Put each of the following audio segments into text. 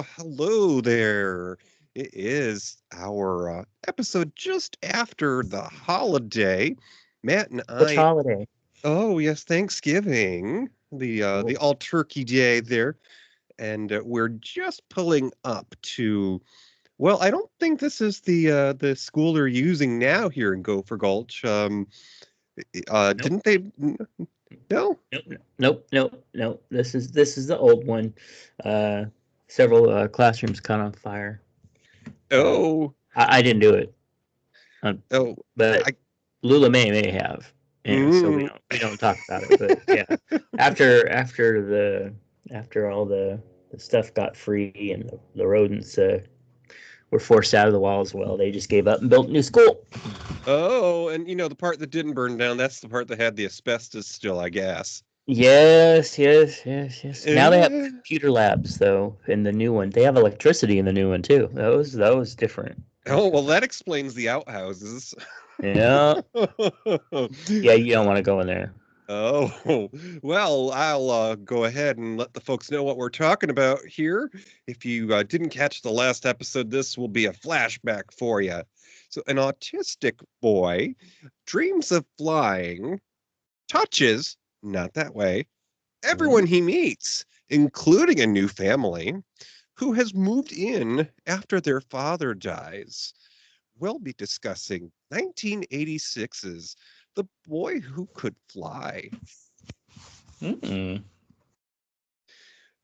hello there. It is our episode just after the holiday. Matt and Which I, holiday? oh yes, Thanksgiving, the Oh, all turkey day there, and we're just pulling up to. Well, I don't think this is the school they're using now here in Gopher Gulch. nope, Didn't they? No. nope. This is the old one. Uh, Several classrooms caught on fire. Uh, Oh, I didn't do it, um, oh, but I. Lula may have. Yeah, so we Mm, don't talk about it. But yeah, after all the stuff got free and the rodents were forced out of the wall as well, they just gave up and built a new school. Oh, and the part that didn't burn down, that's the part that had the asbestos still, I guess. Yes. Now they have Eh. computer labs though in the new one. They have electricity in the new one too. That was different. That was Oh, well, different. that explains the outhouses. Yeah. Yeah, you don't want to go in there. Oh, well, I'll go ahead and let the folks know what we're talking about here. If you didn't catch the last episode, this will be a flashback for you. So, an autistic boy dreams of flying, touches, not that way, everyone Mhm. he meets, including a new family, who has moved in after their father dies. We'll be discussing 1986's The Boy Who Could Fly. Mm-mm.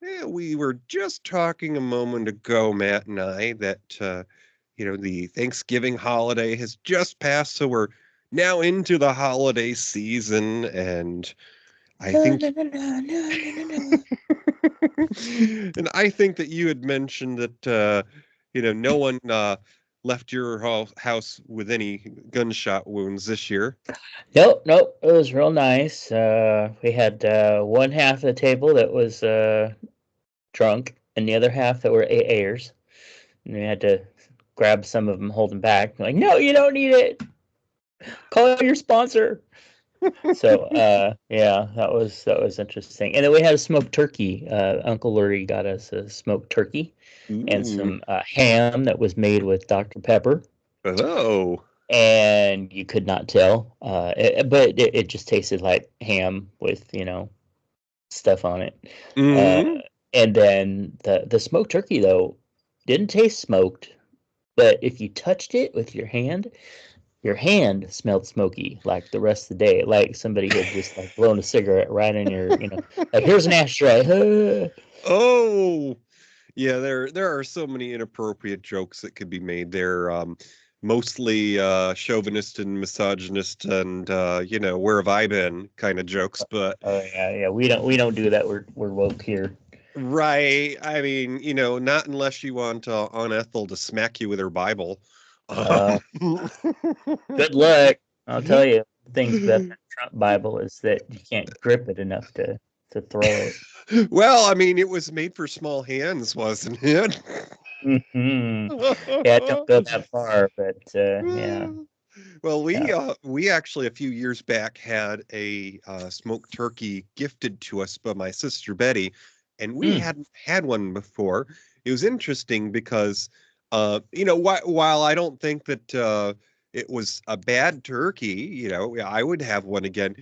Yeah, we were just talking a moment ago, Matt and I, that, the Thanksgiving holiday has just passed, so we're now into the holiday season, and I No, think no, no, no, no, no, no, no. and I think that you had mentioned that no one left your house with any gunshot wounds this year. Nope. It was real nice. We had one half of the table that was drunk, and the other half that were AAers. And we had to grab some of them, hold them back. Like, no, you don't need it. Call your sponsor. So yeah, that was interesting. And then we had a smoked turkey. Uncle Lurie got us a smoked turkey and Ooh. some ham that was made with Dr. Pepper. Oh. And you could not tell, but it just tasted like ham with stuff on it. Uh, Mm. and then the smoked turkey though didn't taste smoked, but if you touched it with your hand smelled smoky like the rest of the day, like somebody had just like blown a cigarette right in your, like here's an ashtray. Oh. Yeah, there are so many inappropriate jokes that could be made there. Mostly chauvinist and misogynist and where have I been kind of jokes, but Oh yeah. We don't do that. We're woke here. right. I mean, not unless you want Aunt Ethel to smack you with her Bible. Uh, Good luck. I'll tell you. Things about that Trump Bible is that you can't grip it enough to throw it. Well, I mean, it was made for small hands, wasn't it? Hmm. Yeah, don't go that far, but yeah, Well, yeah. we actually a few years back had a smoked turkey gifted to us by my sister Betty, and we Mm. hadn't had one before. It was interesting because, while I don't think that it was a bad turkey, I would have one again.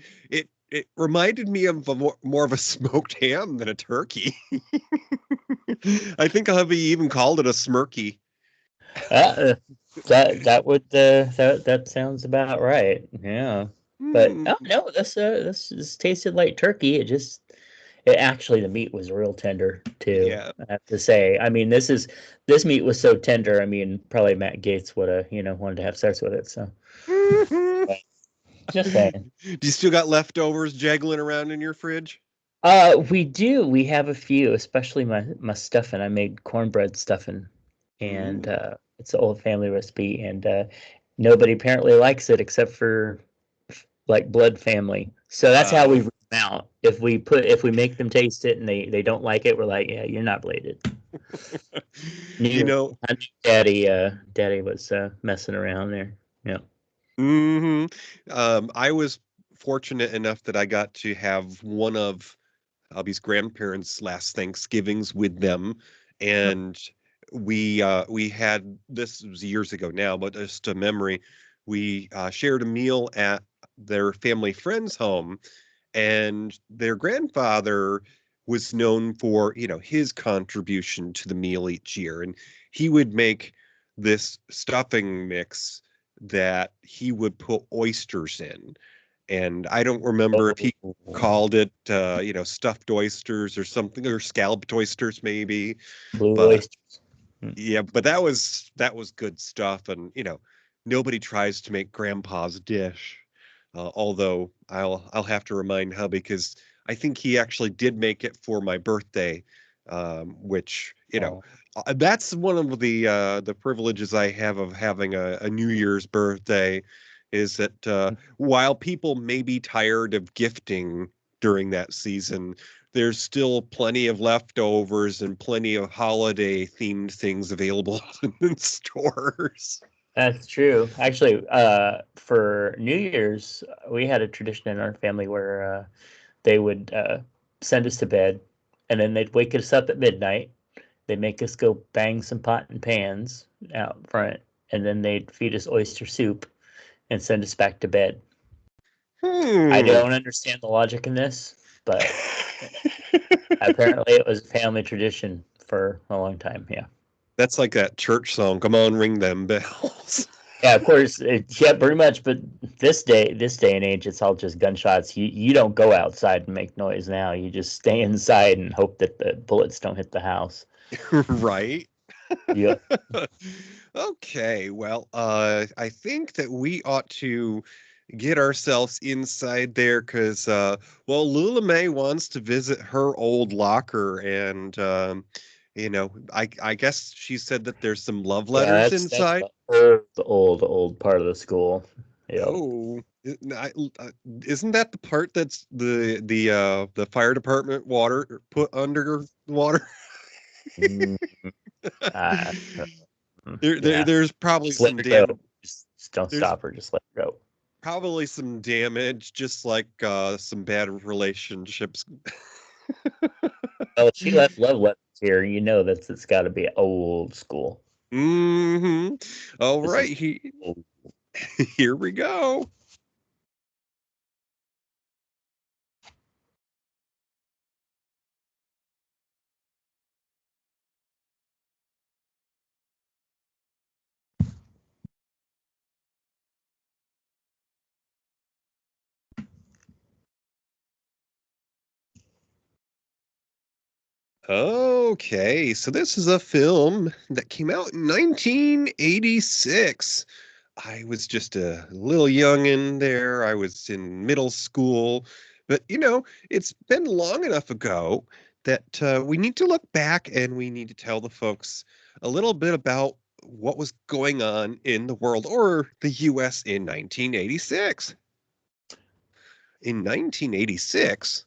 It reminded me of more of a smoked ham than a turkey. I think hubby even called it a smirky. Uh, that sounds about right. Yeah, but Hmm. oh no, this tasted like turkey. It actually the meat was real tender too. Yeah. I have to say. I mean, this meat was so tender. I mean, probably Matt Gates would have wanted to have sex with it. So but just saying. Do you still got leftovers jiggling around in your fridge? We do. We have a few, especially my stuffing. I made cornbread stuffing, and Ooh. it's an old family recipe, and nobody apparently likes it except for like blood family. So that's how we Oh. root them out. If we make them taste it and they don't like it, we're like, yeah, you're not related. You Knew know, I knew Daddy was messing around there. Yeah. hmm I was fortunate enough that I got to have one of Albie's grandparents' last Thanksgivings with them. and we had, this was years ago now, but just a memory. We shared a meal at their family friend's home, and their grandfather was known for, his contribution to the meal each year, and he would make this stuffing mix that he would put oysters in. And I don't remember if he Oh, called it stuffed oysters or something, or scalloped oysters maybe. blue But oysters. Mm. yeah, but that was good stuff. And nobody tries to make grandpa's dish. Although I'll have to remind hubby, because I think he actually did make it for my birthday, which Oh, that's one of the privileges I have of having a New Year's birthday, is that while people may be tired of gifting during that season, there's still plenty of leftovers and plenty of holiday themed things available in stores. that's true. Actually, for New Year's, we had a tradition in our family where they would send us to bed, and then they'd wake us up at midnight. They'd make us go bang some pot and pans out front, and then they'd feed us oyster soup and send us back to bed. I Hmm. don't understand the logic in this, but apparently it was a family tradition for a long time. Yeah. That's like that church song. Come on, ring them bells. Yeah, of course. Yeah, pretty much. But this day and age, it's all just gunshots. You don't go outside and make noise now. You just stay inside and hope that the bullets don't hit the house. Right? Yep. Okay, well, I think that we ought to get ourselves inside there, because, Lula May wants to visit her old locker, and, I guess she said that there's some love Yeah, letters that's inside. the old part of the school. Yep. Oh, isn't that the part that's the fire department water put under water? Mm, uh, yeah. There's probably Just let some her go. damage. Just don't There's stop her. Just let her go. probably some damage, just like some bad relationships. Oh, she left love letters here. You know it's got to be old school. Hmm. All This right, is old. here we go. Okay, so this is a film that came out in 1986. I was just a little young in there. I was in middle school, but it's been long enough ago that we need to look back, and we need to tell the folks a little bit about what was going on in the world, or the US, in 1986. In 1986,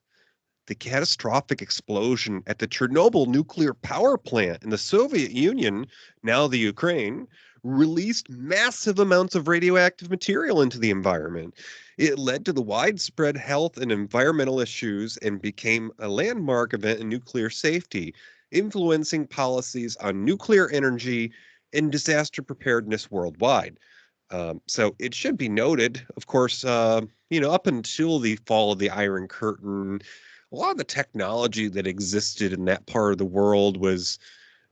the catastrophic explosion at the Chernobyl nuclear power plant in the Soviet Union, now the Ukraine, released massive amounts of radioactive material into the environment. It led to the widespread health and environmental issues and became a landmark event in nuclear safety, influencing policies on nuclear energy and disaster preparedness worldwide. So it should be noted, of course, up until the fall of the Iron Curtain, a lot of the technology that existed in that part of the world was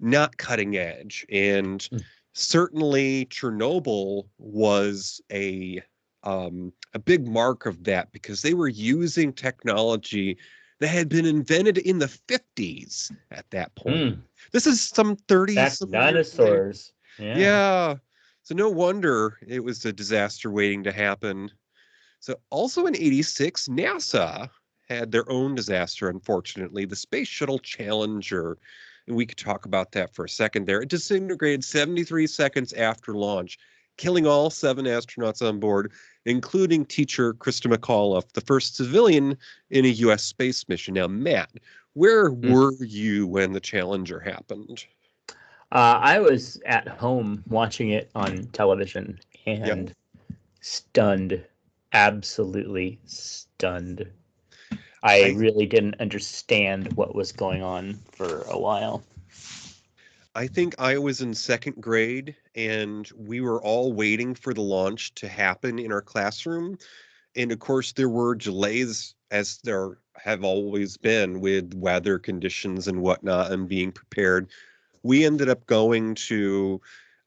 not cutting edge. And Mm. certainly Chernobyl was a big mark of that, because they were using technology that had been invented in the 50s at that point. Mm. This is some 30 Back to some years later. dinosaurs. Yeah. Yeah. So no wonder it was a disaster waiting to happen. So also in 86, NASA had their own disaster, unfortunately, the Space Shuttle Challenger. And we could talk about that for a second there. It disintegrated 73 seconds after launch, killing all 7 astronauts on board, including teacher Krista McAuliffe, the first civilian in a U.S. space mission. Now, Matt, where Mm. were you when the Challenger happened? I was at home watching it on television Yeah. and stunned, absolutely stunned. I I really didn't understand what was going on for a while. I think I was in second grade, and we were all waiting for the launch to happen in our classroom. And of course, there were delays, as there have always been with weather conditions and whatnot, and being prepared. We ended up going to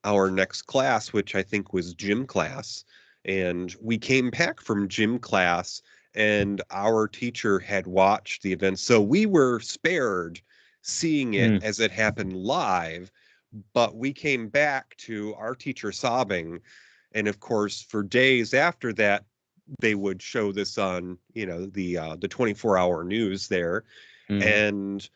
our next class, which I think was gym class. And we came back from gym class, and our teacher had watched the event. So we were spared seeing it Mm, as it happened live, but we came back to our teacher sobbing. And of course, for days after that, they would show this on, the 24-hour news there. mm, And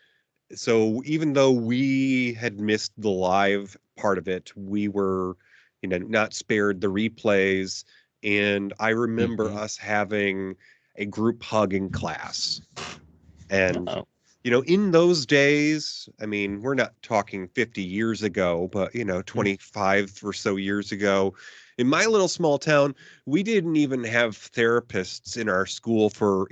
so even though we had missed the live part of it, we were, not spared the replays. And I remember mhm. us having a group hug in class. And, Oh. in those days, I mean, we're not talking 50 years ago, but, Mm, 25 or so years ago, in my little small town, we didn't even have therapists in our school for,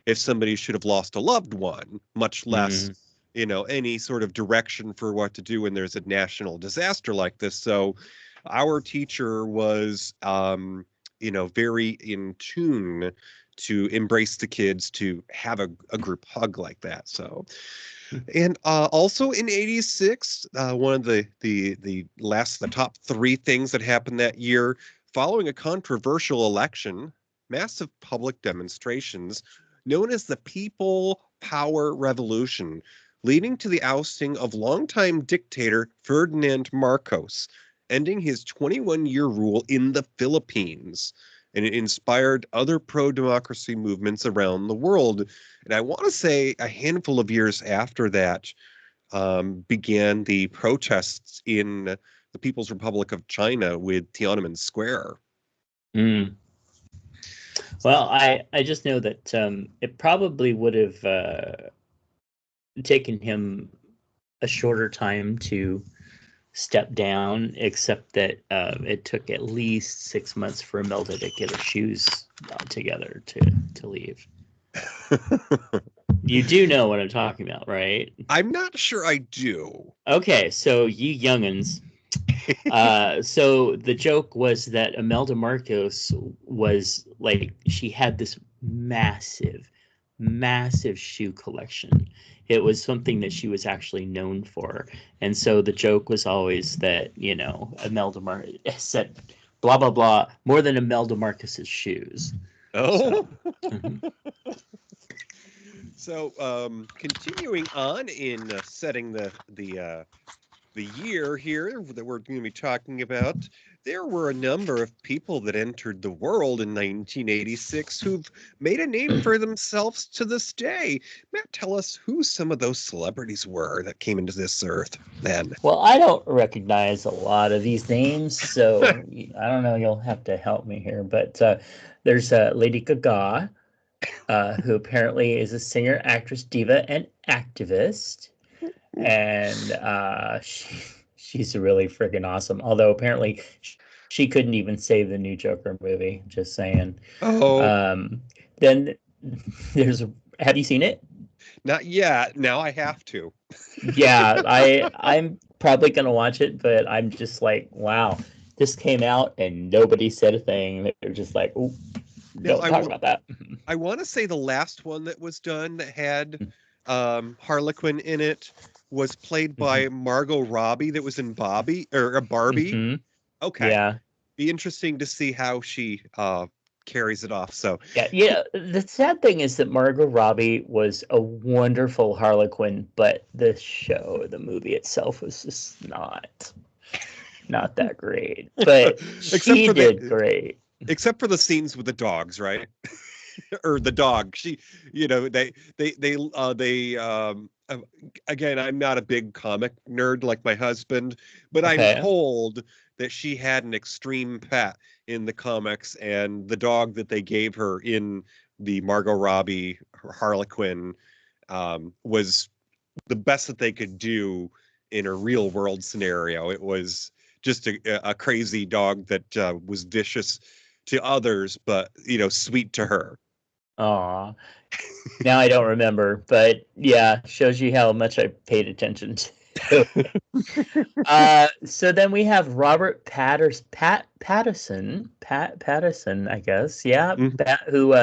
if somebody should have lost a loved one, much less, mm, any sort of direction for what to do when there's a national disaster like this. So our teacher was, very in tune to embrace the kids to have a group hug like that. So, mm, and also in '86, one of the top three things that happened that year, following a controversial election, massive public demonstrations known as the People Power Revolution, leading to the ousting of longtime dictator Ferdinand Marcos, ending his 21-year rule in the Philippines. And it inspired other pro democracy movements around the world. And I want to say a handful of years after that began the protests in the People's Republic of China with Tiananmen Square. mm. Well, I just know that it probably would have taken him a shorter time to step down, except that it took at least 6 months for Imelda to get her shoes together to leave. You do know what I'm talking about, right? I'm not sure I do. Okay, so you youngins. So the joke was that Imelda Marcos was like she had this massive, massive shoe collection. It was something that she was actually known for, and so the joke was always that Imelda Marcos said blah blah blah more than Imelda Marcos's shoes. So. Oh, Mhm. so continuing on in setting the year here that we're going to be talking about, there were a number of people that entered the world in 1986 who've made a name for themselves to this day. Matt, tell us who some of those celebrities were that came into this earth then. Well, I don't recognize a lot of these names, so I don't know. You'll have to help me here. But there's Lady Gaga, who apparently is a singer, actress, diva, and activist. And she's really freaking awesome. Although apparently she couldn't even save the new Joker movie. Just saying. Oh, Um, then there's. Have you seen it? not yet. Now I have to. Yeah, I'm probably gonna watch it, but I'm just like, wow, this came out and nobody said a thing. They're just like, oh, Now don't talk about that. I want to say the last one that was done that had Harlequin in it was played Mm-hmm. by Margot Robbie that was in Bobby or Barbie. Mm-hmm. Okay. Yeah. Be interesting to see how she carries it off. So, Yeah, yeah. The sad thing is that Margot Robbie was a wonderful Harlequin, but the movie itself was just not that great. But except she for did the great. except for the scenes with the dogs, right? Or the dog. She, they again, I'm not a big comic nerd like my husband, but I'm Okay. told that she had an extreme pet in the comics, and the dog that they gave her in the Margot Robbie Harlequin was the best that they could do in a real world scenario. It was just a crazy dog that was vicious to others, but sweet to her. Aw. Now I don't remember, but yeah, shows you how much I paid attention to So then we have Robert Patterson, I guess. Yeah, Mhm. who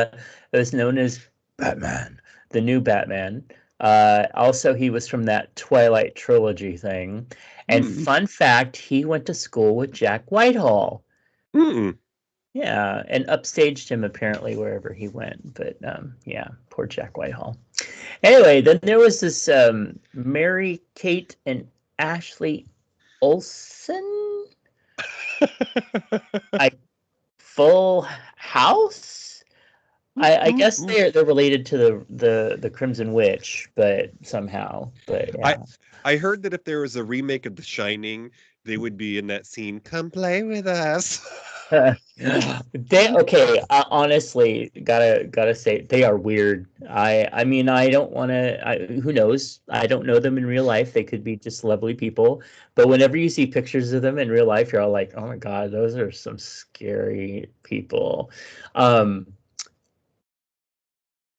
is known as Batman, the new Batman. Also, he was from that Twilight trilogy thing. And Hmm. fun fact, he went to school with Jack Whitehall. Hmm. Yeah, and upstaged him apparently wherever he went. But yeah, poor Jack Whitehall. Anyway, then there was this Mary Kate and Ashley Olsen. I Full House. I guess they're related to the Crimson Witch, but somehow. But I yeah. I heard that if there was a remake of The Shining, they would be in that scene. Come play with us. They okay. Honestly, gotta say they are weird. I mean I don't want to. Who knows? I don't know them in real life. They could be just lovely people. But whenever you see pictures of them in real life, you're all like, oh my god, those are some scary people. Um,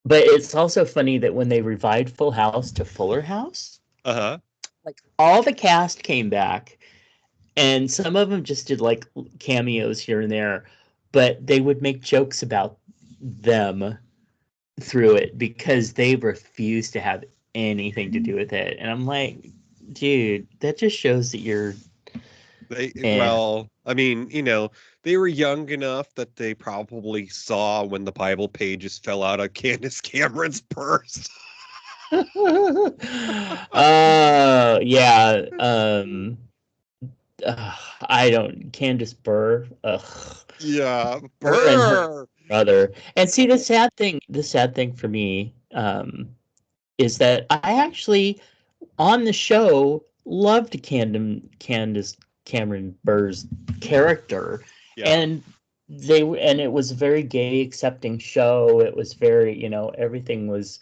but it's also funny that when they revived Full House to Fuller House, Uh-huh. like all the cast came back, and some of them just did like cameos here and there, but they would make jokes about them through it because they refused to have anything to do with it. And I'm like, dude, that just shows that you're eh. Well, I mean, they were young enough that they probably saw when the Bible pages fell out of Candace Cameron's purse. Yeah. I don't Candace Burr. Ugh. Yeah. Her and her Brr. brother. And see the sad thing for me, is that I actually on the show loved Candace Cameron Burr's character, Yeah. and and it was a very gay accepting show. It was very, everything was,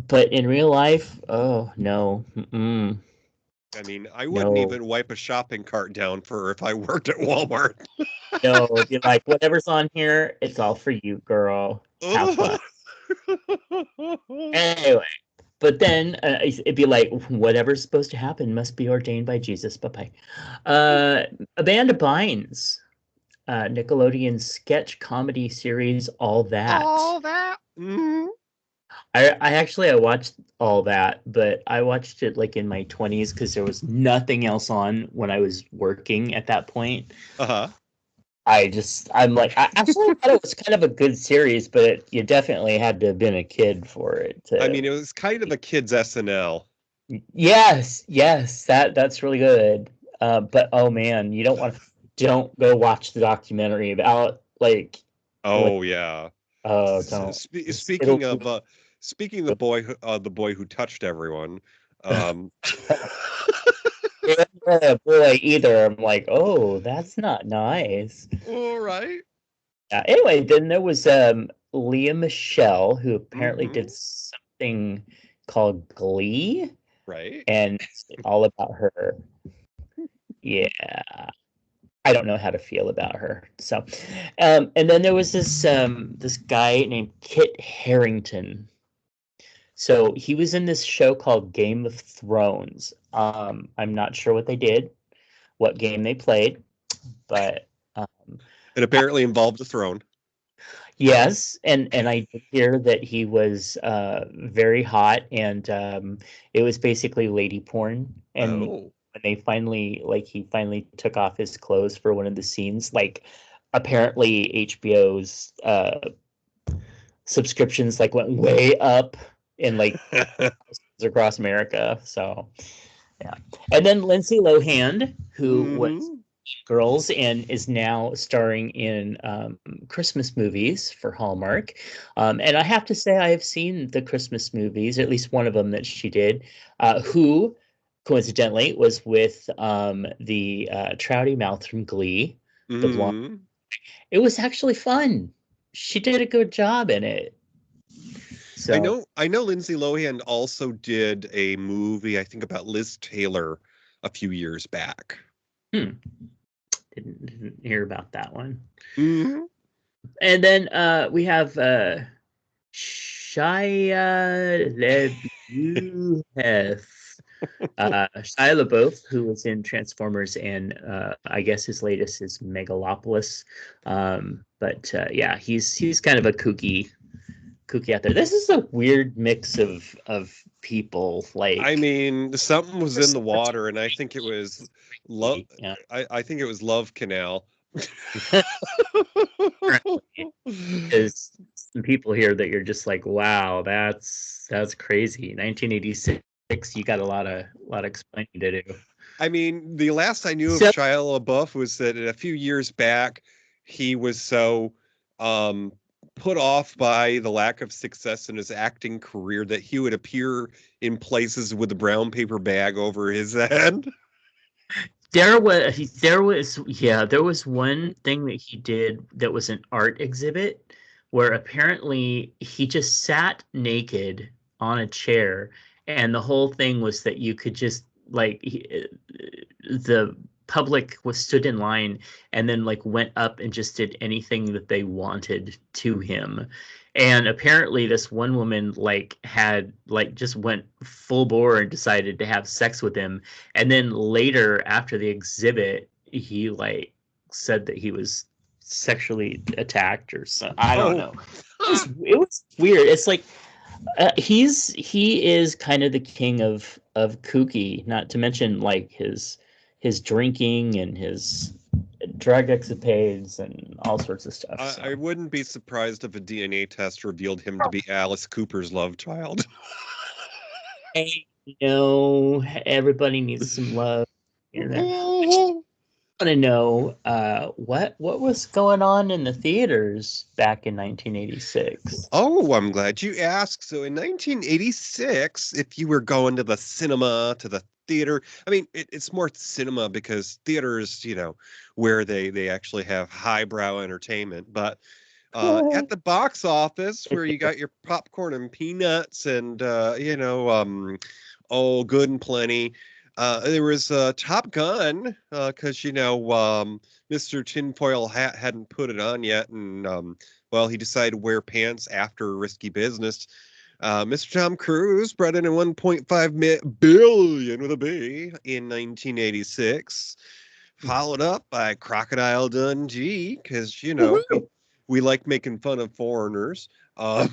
but in real life, oh no, I mean, I wouldn't no, even wipe a shopping cart down for her if I worked at Walmart. no. It'd be like whatever's on here, it's all for you, girl. Have fun. Anyway, but then it'd be like whatever's supposed to happen must be ordained by Jesus. Bye bye. Amanda Bynes, Nickelodeon sketch comedy series, All That. All that. Mhm. I watched All That, but I watched it like in my 20s because there was nothing else on when I was working at that point. Uh-huh. I'm like, I actually thought it was kind of a good series, but you definitely had to have been a kid for it I to. mean, it was kind of a kid's SNL. Yes, that's really good. But oh man, don't go watch the documentary about like what. Oh yeah. Oh, don't. It'll. Speaking of speaking of the boy who touched everyone. Um Yeah, boy, either. I'm like, oh, that's not nice. all right. Anyway, then there was Leah Michelle, who apparently did Mm-hmm. something called Glee, Right. and it's all about her. Yeah, I don't know how to feel about her. So, and then there was this guy named Kit Harrington. So he was in this show called Game of Thrones. I'm not sure what they did, what game they played, but It apparently involved a throne. yes, and I did hear that he was very hot, and it was basically lady porn. And Oh. when he finally took off his clothes for one of the scenes, like apparently HBO's subscriptions like went way up in like across America. So yeah, and then Lindsay Lohan, who was Hmm. Girls and is now starring in Christmas movies for Hallmark. And I have to say, I have seen the Christmas movies, at least one of them that she did, who coincidentally was with the Trouty Mouth from Glee, the blonde. Hmm. It was actually fun. She did a good job in it. So, I know Lindsay Lohan also did a movie, I think, about Liz Taylor a few years back. hmm, didn't hear about that one. Hmm. And then we have Shia LaBeouf. Shia LaBeouf, who was in Transformers, and I guess his latest is Megalopolis. But he's kind of a kooky out there. This is a weird mix of people. I Like, mean, something was in there's the such water, and I think it was love. a- yeah. I think it was Love Canal. There's some people here that you're just like, wow, that's crazy. 1986, you got a lot of explaining to do. I mean, the last I knew of So Shia LaBeouf was that a few years back he was so um, put off by the lack of success in his acting career that he would appear in places with a brown paper bag over his head. there was one thing that he did that was an art exhibit where apparently he just sat naked on a chair, and the whole thing was that you could just the public was stood in line and then like went up and just did anything that they wanted to him. And apparently this one woman had just went full bore and decided to have sex with him. And then later after the exhibit, he said that he was sexually attacked or something. I don't Oh, know. It was weird. It's like he is kind of the king of kooky, not to mention like his drinking and his drug escapades and all sorts of stuff. I So wouldn't be surprised if a DNA test revealed him to be Alice Cooper's love child. hey, everybody needs some love here and there. I want to know what was going on in the theaters back in 1986. Oh, I'm glad you asked. So in 1986, if you were going to the cinema, to the theater, I mean, it's more cinema because theaters, where they actually have highbrow entertainment. But at the box office, where you got your popcorn and peanuts and, oh, good and plenty. There was Top Gun because Mr. Tinfoil Hat hadn't put it on yet, and well, he decided to wear pants after Risky Business. Mr. Tom Cruise brought in a 1.5 billion with a B in 1986, followed up by Crocodile Dundee because we like making fun of foreigners. I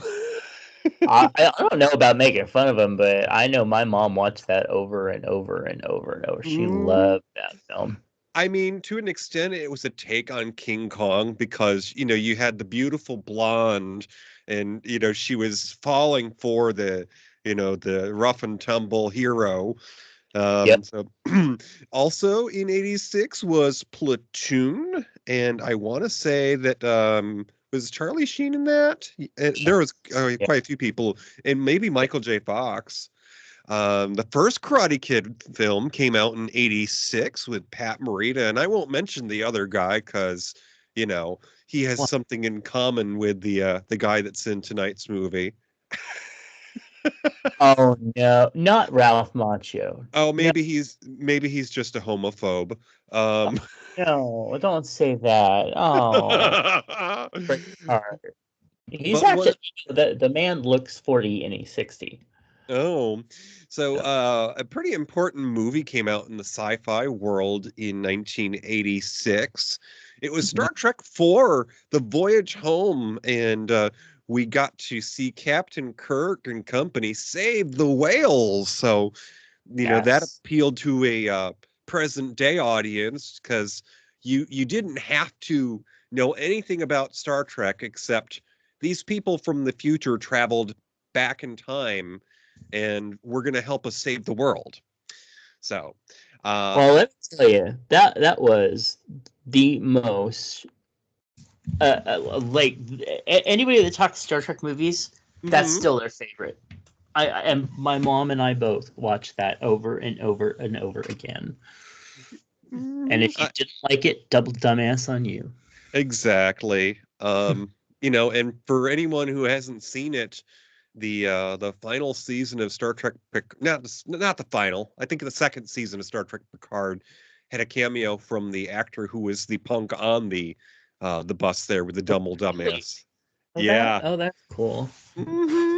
don't know about making fun of him, but I know my mom watched that over and over and over and over. She loved that film. I mean, to an extent, it was a take on King Kong because, you had the beautiful blonde and, she was falling for the rough and tumble hero. Yep. So also in 86 was Platoon. And I want to say that, was Charlie Sheen in that? There was Yeah. quite a few people and maybe Michael J. Fox. The first Karate Kid film came out in 86 with Pat Morita, and I won't mention the other guy because, he has Well, something in common with the guy that's in tonight's movie. oh no, not Ralph Macchio. Oh, No, maybe he's just a homophobe. Um, no, don't say that. Oh, break my heart. He's but actually what? the man looks 40 and he's 60. Oh, so Yeah. a pretty important movie came out in the sci-fi world in 1986. It was Mhm. Star Trek IV, The Voyage Home, and we got to see Captain Kirk and company save the whales. So, that Yes. appealed to a present day audience because you didn't have to know anything about Star Trek except these people from the future traveled back in time and we're going to help us save the world. So, uh, Well, let me tell you that was the most like anybody that talks Star Trek movies, that's mhm. still their favorite. I and my mom and I both watched that over and over and over again. And Mhm. if you didn't like it, double dumbass on you. Exactly. And for anyone who hasn't seen it, the final season of Star Trek, not the final. I think the second season of Star Trek Picard had a cameo from the actor who was the punk on the bus there with the double Really? dumbass. Oh, that Yeah. oh that's cool. hmm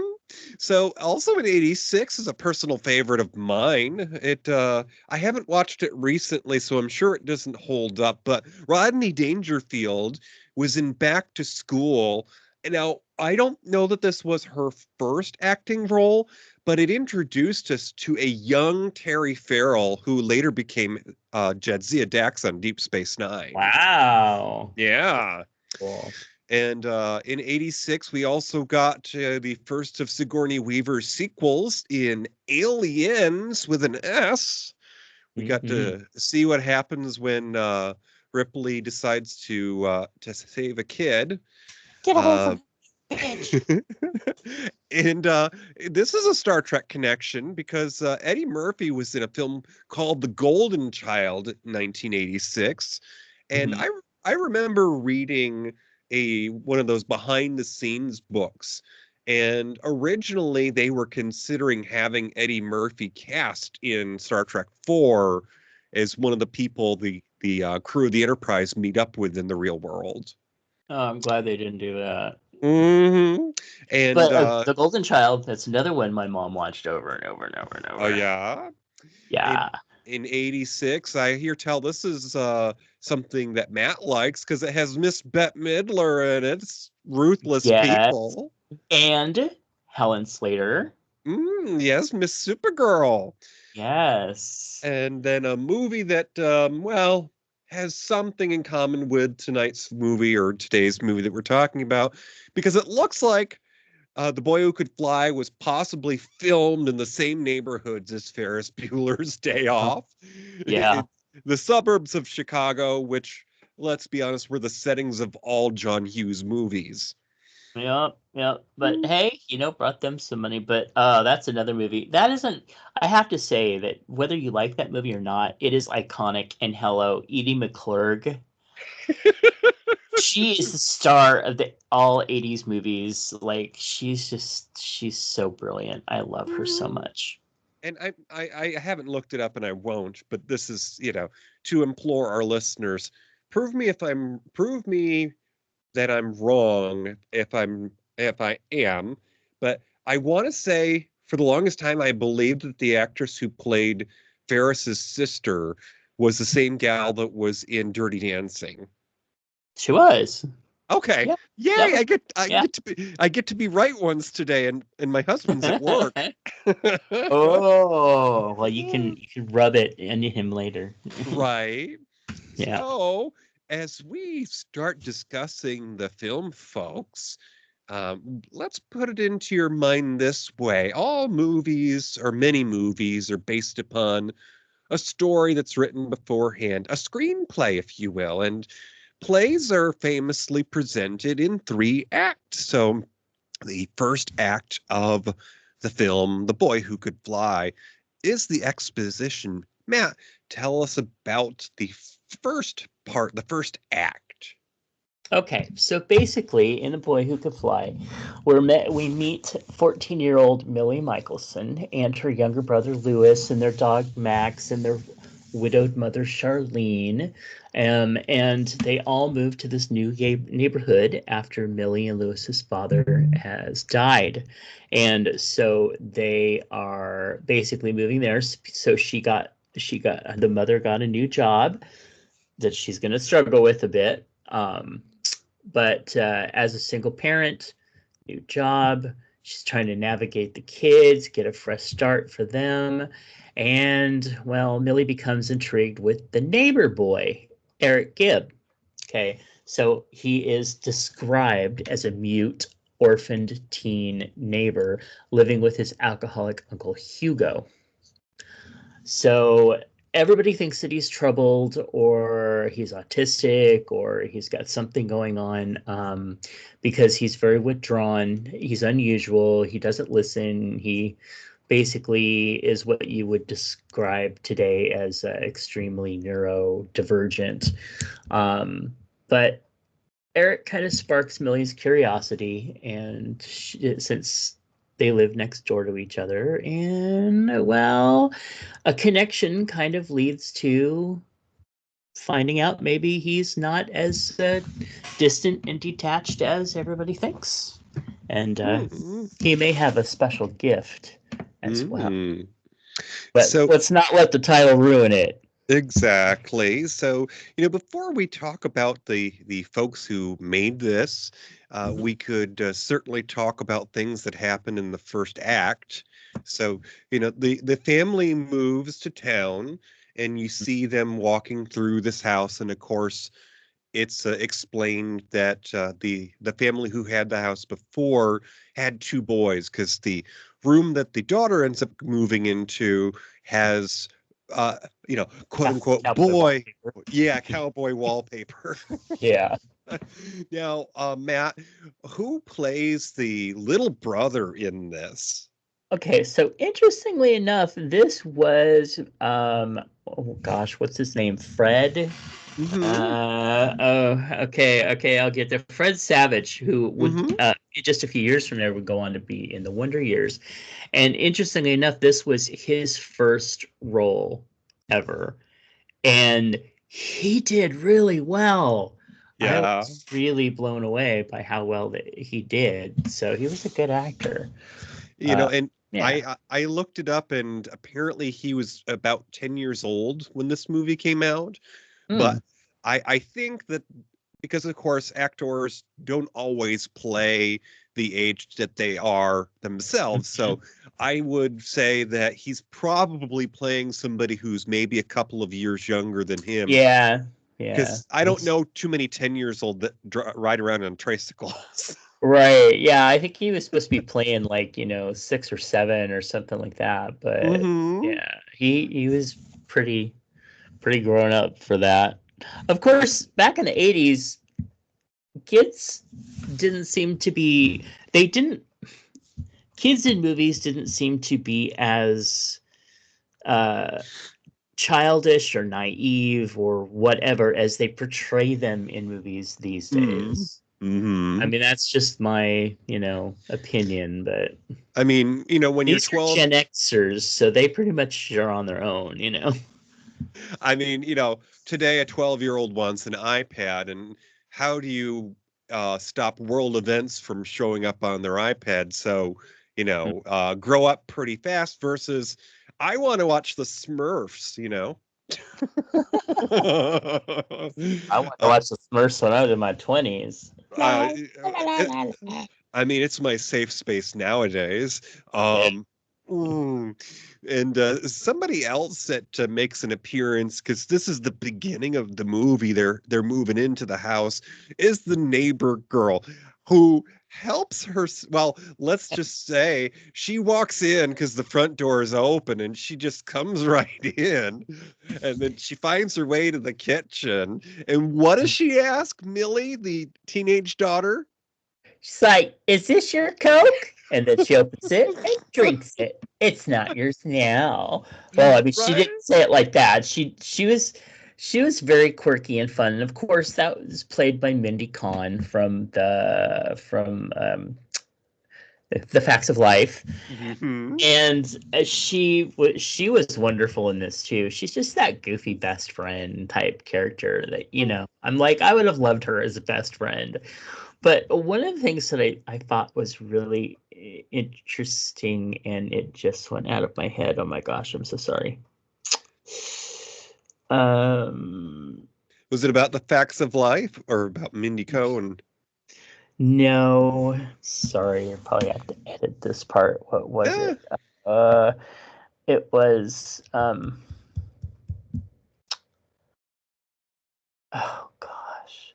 So also in 86 is a personal favorite of mine. I haven't watched it recently, so I'm sure it doesn't hold up, but Rodney Dangerfield was in Back to School. And now I don't know that this was her first acting role, but it introduced us to a young Terry Farrell who later became Jadzia Dax on Deep Space Nine. Wow. Yeah. Cool. And in 86, we also got the first of Sigourney Weaver's sequels in Aliens with an S. We got Mm-hmm. to see what happens when Ripley decides to save a kid. Get away Uh, from me, bitch. and this is a Star Trek connection because Eddie Murphy was in a film called The Golden Child in 1986. And Mm-hmm. I remember reading a one of those behind the scenes books. And originally they were considering having Eddie Murphy cast in Star Trek 4 as one of the people the crew of the Enterprise meet up with in the real world. Oh, I'm glad they didn't do that. Hmm. And But The Golden Child, that's another one my mom watched over and over and over and oh over. yeah. In Yeah. in 86, I hear tell this is something that Matt likes because it has Miss Bette Midler and it's ruthless Yes. people. And Helen Slater. Yes, Miss Supergirl. Yes. And then a movie that well has something in common with tonight's movie or today's movie that we're talking about because it looks like The Boy Who Could Fly was possibly filmed in the same neighborhoods as Ferris Bueller's Day Oh, Off. yeah. The suburbs of Chicago, which, let's be honest, were the settings of all John Hughes movies. Yep, yep. But hey, brought them some money. But that's another movie. That isn't I have to say that whether you like that movie or not, it is iconic. And hello, Edie McClurg. She is the star of the all 80s movies. Like she's so brilliant. I love her so much. And I haven't looked it up and I won't, but this is, to implore our listeners, prove me that I'm wrong if I am, but I want to say for the longest time I believed that the actress who played Ferris's sister was the same gal that was in Dirty Dancing. She was. Okay. Yeah. Yay, Yep. Yeah. I get to be right once today and my husband's at work. Oh, well, you can rub it into him later. Right. Yeah. So, as we start discussing the film, folks, let's put it into your mind this way. All movies, or many movies, are based upon a story that's written beforehand, a screenplay, if you will. And plays are famously presented in three acts. So, the first act of the film, The Boy Who Could Fly, is the exposition. Matt, tell us about the first part, the first act. Okay, so basically, in The Boy Who Could Fly, we meet 14-year-old Millie Michelson and her younger brother Lewis and their dog Max and their widowed mother Charlene. And they all move to this new neighborhood after Millie and Lewis's father has died. And so they are basically moving there. So the mother got a new job that she's going to struggle with a bit. But as a single parent, new job, she's trying to navigate the kids, get a fresh start for them. And, well, Millie becomes intrigued with the neighbor boy, Eric Gibb. Okay, so he is described as a mute, orphaned teen neighbor living with his alcoholic uncle Hugo. So everybody thinks that he's troubled or he's autistic or he's got something going on because he's very withdrawn. He's unusual. He doesn't listen. He basically is what you would describe today as extremely neurodivergent. But Eric kind of sparks Millie's curiosity, and since they live next door to each other, and well, a connection kind of leads to finding out maybe he's not as distant and detached as everybody thinks. and Mm, he may have a special gift as well. mm. But So let's not let the title ruin it. exactly. So, before we talk about the folks who made this, we could certainly talk about things that happen in the first act. So, the family moves to town, and you see them walking through this house, and of course, it's explained that the family who had the house before had two boys because the room that the daughter ends up moving into has uh quote unquote Cowboy boy, wallpaper. yeah, cowboy wallpaper. Yeah. Now, Matt, who plays the little brother in this? Okay, so interestingly enough, this was oh gosh, what's his name? Fred. Mm-hmm. Okay, I'll get there. Fred Savage, who would Mm-hmm. just a few years from there would go on to be in the Wonder Years. And interestingly enough, this was his first role ever. And he did really well. I Yeah. was really blown away by how well that he did. So he was a good actor. Uh, And yeah. I looked it up, and apparently he was about 10 years old when this movie came out. Mm. But I think that because of course actors don't always play the age that they are themselves. So Mhm. I would say that he's probably playing somebody who's maybe a couple of years younger than him. Yeah. Yeah. Because I don't know too many 10 years old that ride around on tricycles. Right. Yeah, I think he was supposed to be playing like, 6 or 7 or something like that. But Hmm. yeah, he was pretty grown up for that. Of course, back in the 80s, kids didn't seem to be they didn't kids in movies didn't seem to be as uh childish or naive or whatever as they portray them in movies these Mm-hmm. days. I Mm-hmm. mean, that's just my, opinion, but I mean, when you're these are 12, Gen Xers, so they pretty much are on their own. I mean, today a 12-year-old wants an iPad, and how do you stop world events from showing up on their iPad? So, grow up pretty fast versus I want to watch the Smurfs. I wanted to uh, watch the Smurfs when I was in my 20s. uh, La, la, la, la, it, la, la. I mean, it's my safe space nowadays. Yeah. Mm, and somebody else that makes an appearance because this is the beginning of the movie. They're moving into the house. Is the neighbor girl who helps her? Well, let's just say she walks in because the front door is open, and she just comes right in, and then she finds her way to the kitchen. And what does she ask Millie, the teenage daughter? She's like, "Is this your Coke?" And then she opens it and drinks it. It's not yours now. Well, I mean, she Right? didn't say it like that. She was very quirky and fun, and of course, that was played by Mindy Kahn from The Facts of Life. Hmm. And she was wonderful in this too. She's just that goofy best friend type character that I'm like I would have loved her as a best friend. But one of the things that I thought was really interesting, and it just went out of my head. Oh my gosh, I'm so sorry. Um, Was it about the facts of life or about Mindy Cohn? no, sorry. I probably have to edit this part. What was Eh, it? Uh, it was. Oh gosh,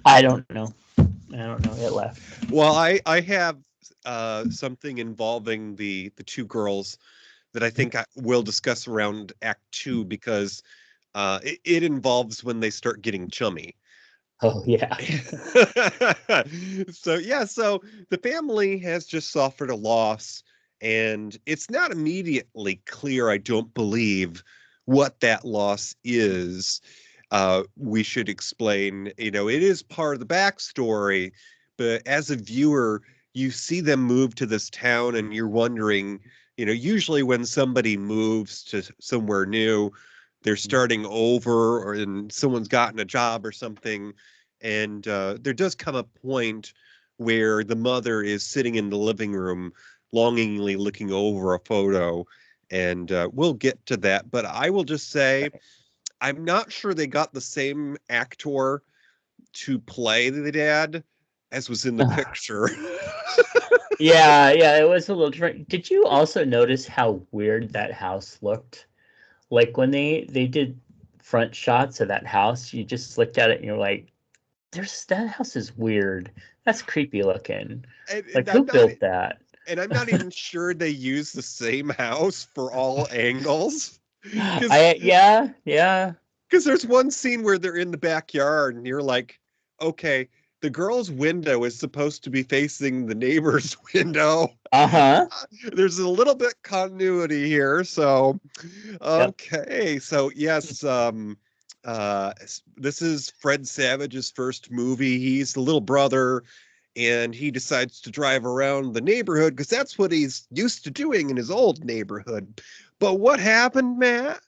I don't know. I don't know. It left. well, I have something involving the two girls that I think I will discuss around Act Two because it involves when they start getting chummy. Oh yeah. So yeah, so the family has just suffered a loss, and it's not immediately clear, I don't believe, what that loss is. We should explain, it is part of the backstory, but as a viewer, you see them move to this town and you're wondering, usually when somebody moves to somewhere new, they're starting over and someone's gotten a job or something. And there does come a point where the mother is sitting in the living room, longingly looking over a photo. And we'll get to that. But I will just say, I'm not sure they got the same actor to play the dad as was in the picture. Yeah, it was a little different. Did you also notice how weird that house looked? Like when they did front shots of that house, you just looked at it and you're like, "There's that house is weird. That's creepy looking. And Like who I'm not built that?" and I'm not even sure they use the same house for all angles. Because Yeah. there's one scene where they're in the backyard and you're like, okay, the girl's window is supposed to be facing the neighbor's window. Uh-huh. There's a little bit continuity here. So, Yep. okay. So, yes, this is Fred Savage's first movie. He's the little brother, and he decides to drive around the neighborhood because that's what he's used to doing in his old neighborhood. But what happened, Matt?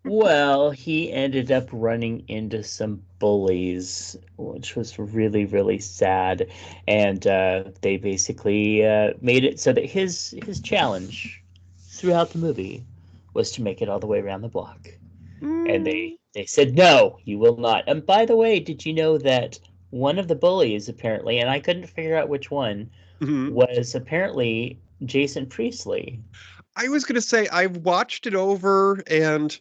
Well, he ended up running into some bullies, which was really, really sad. And they basically made it so that his challenge throughout the movie was to make it all the way around the block. And Mm. they said, "No, you will not." And by the way, did you know that one of the bullies apparently, and I couldn't figure out which one, Mhm. was apparently Jason Priestley. I was going to say, I've watched it over and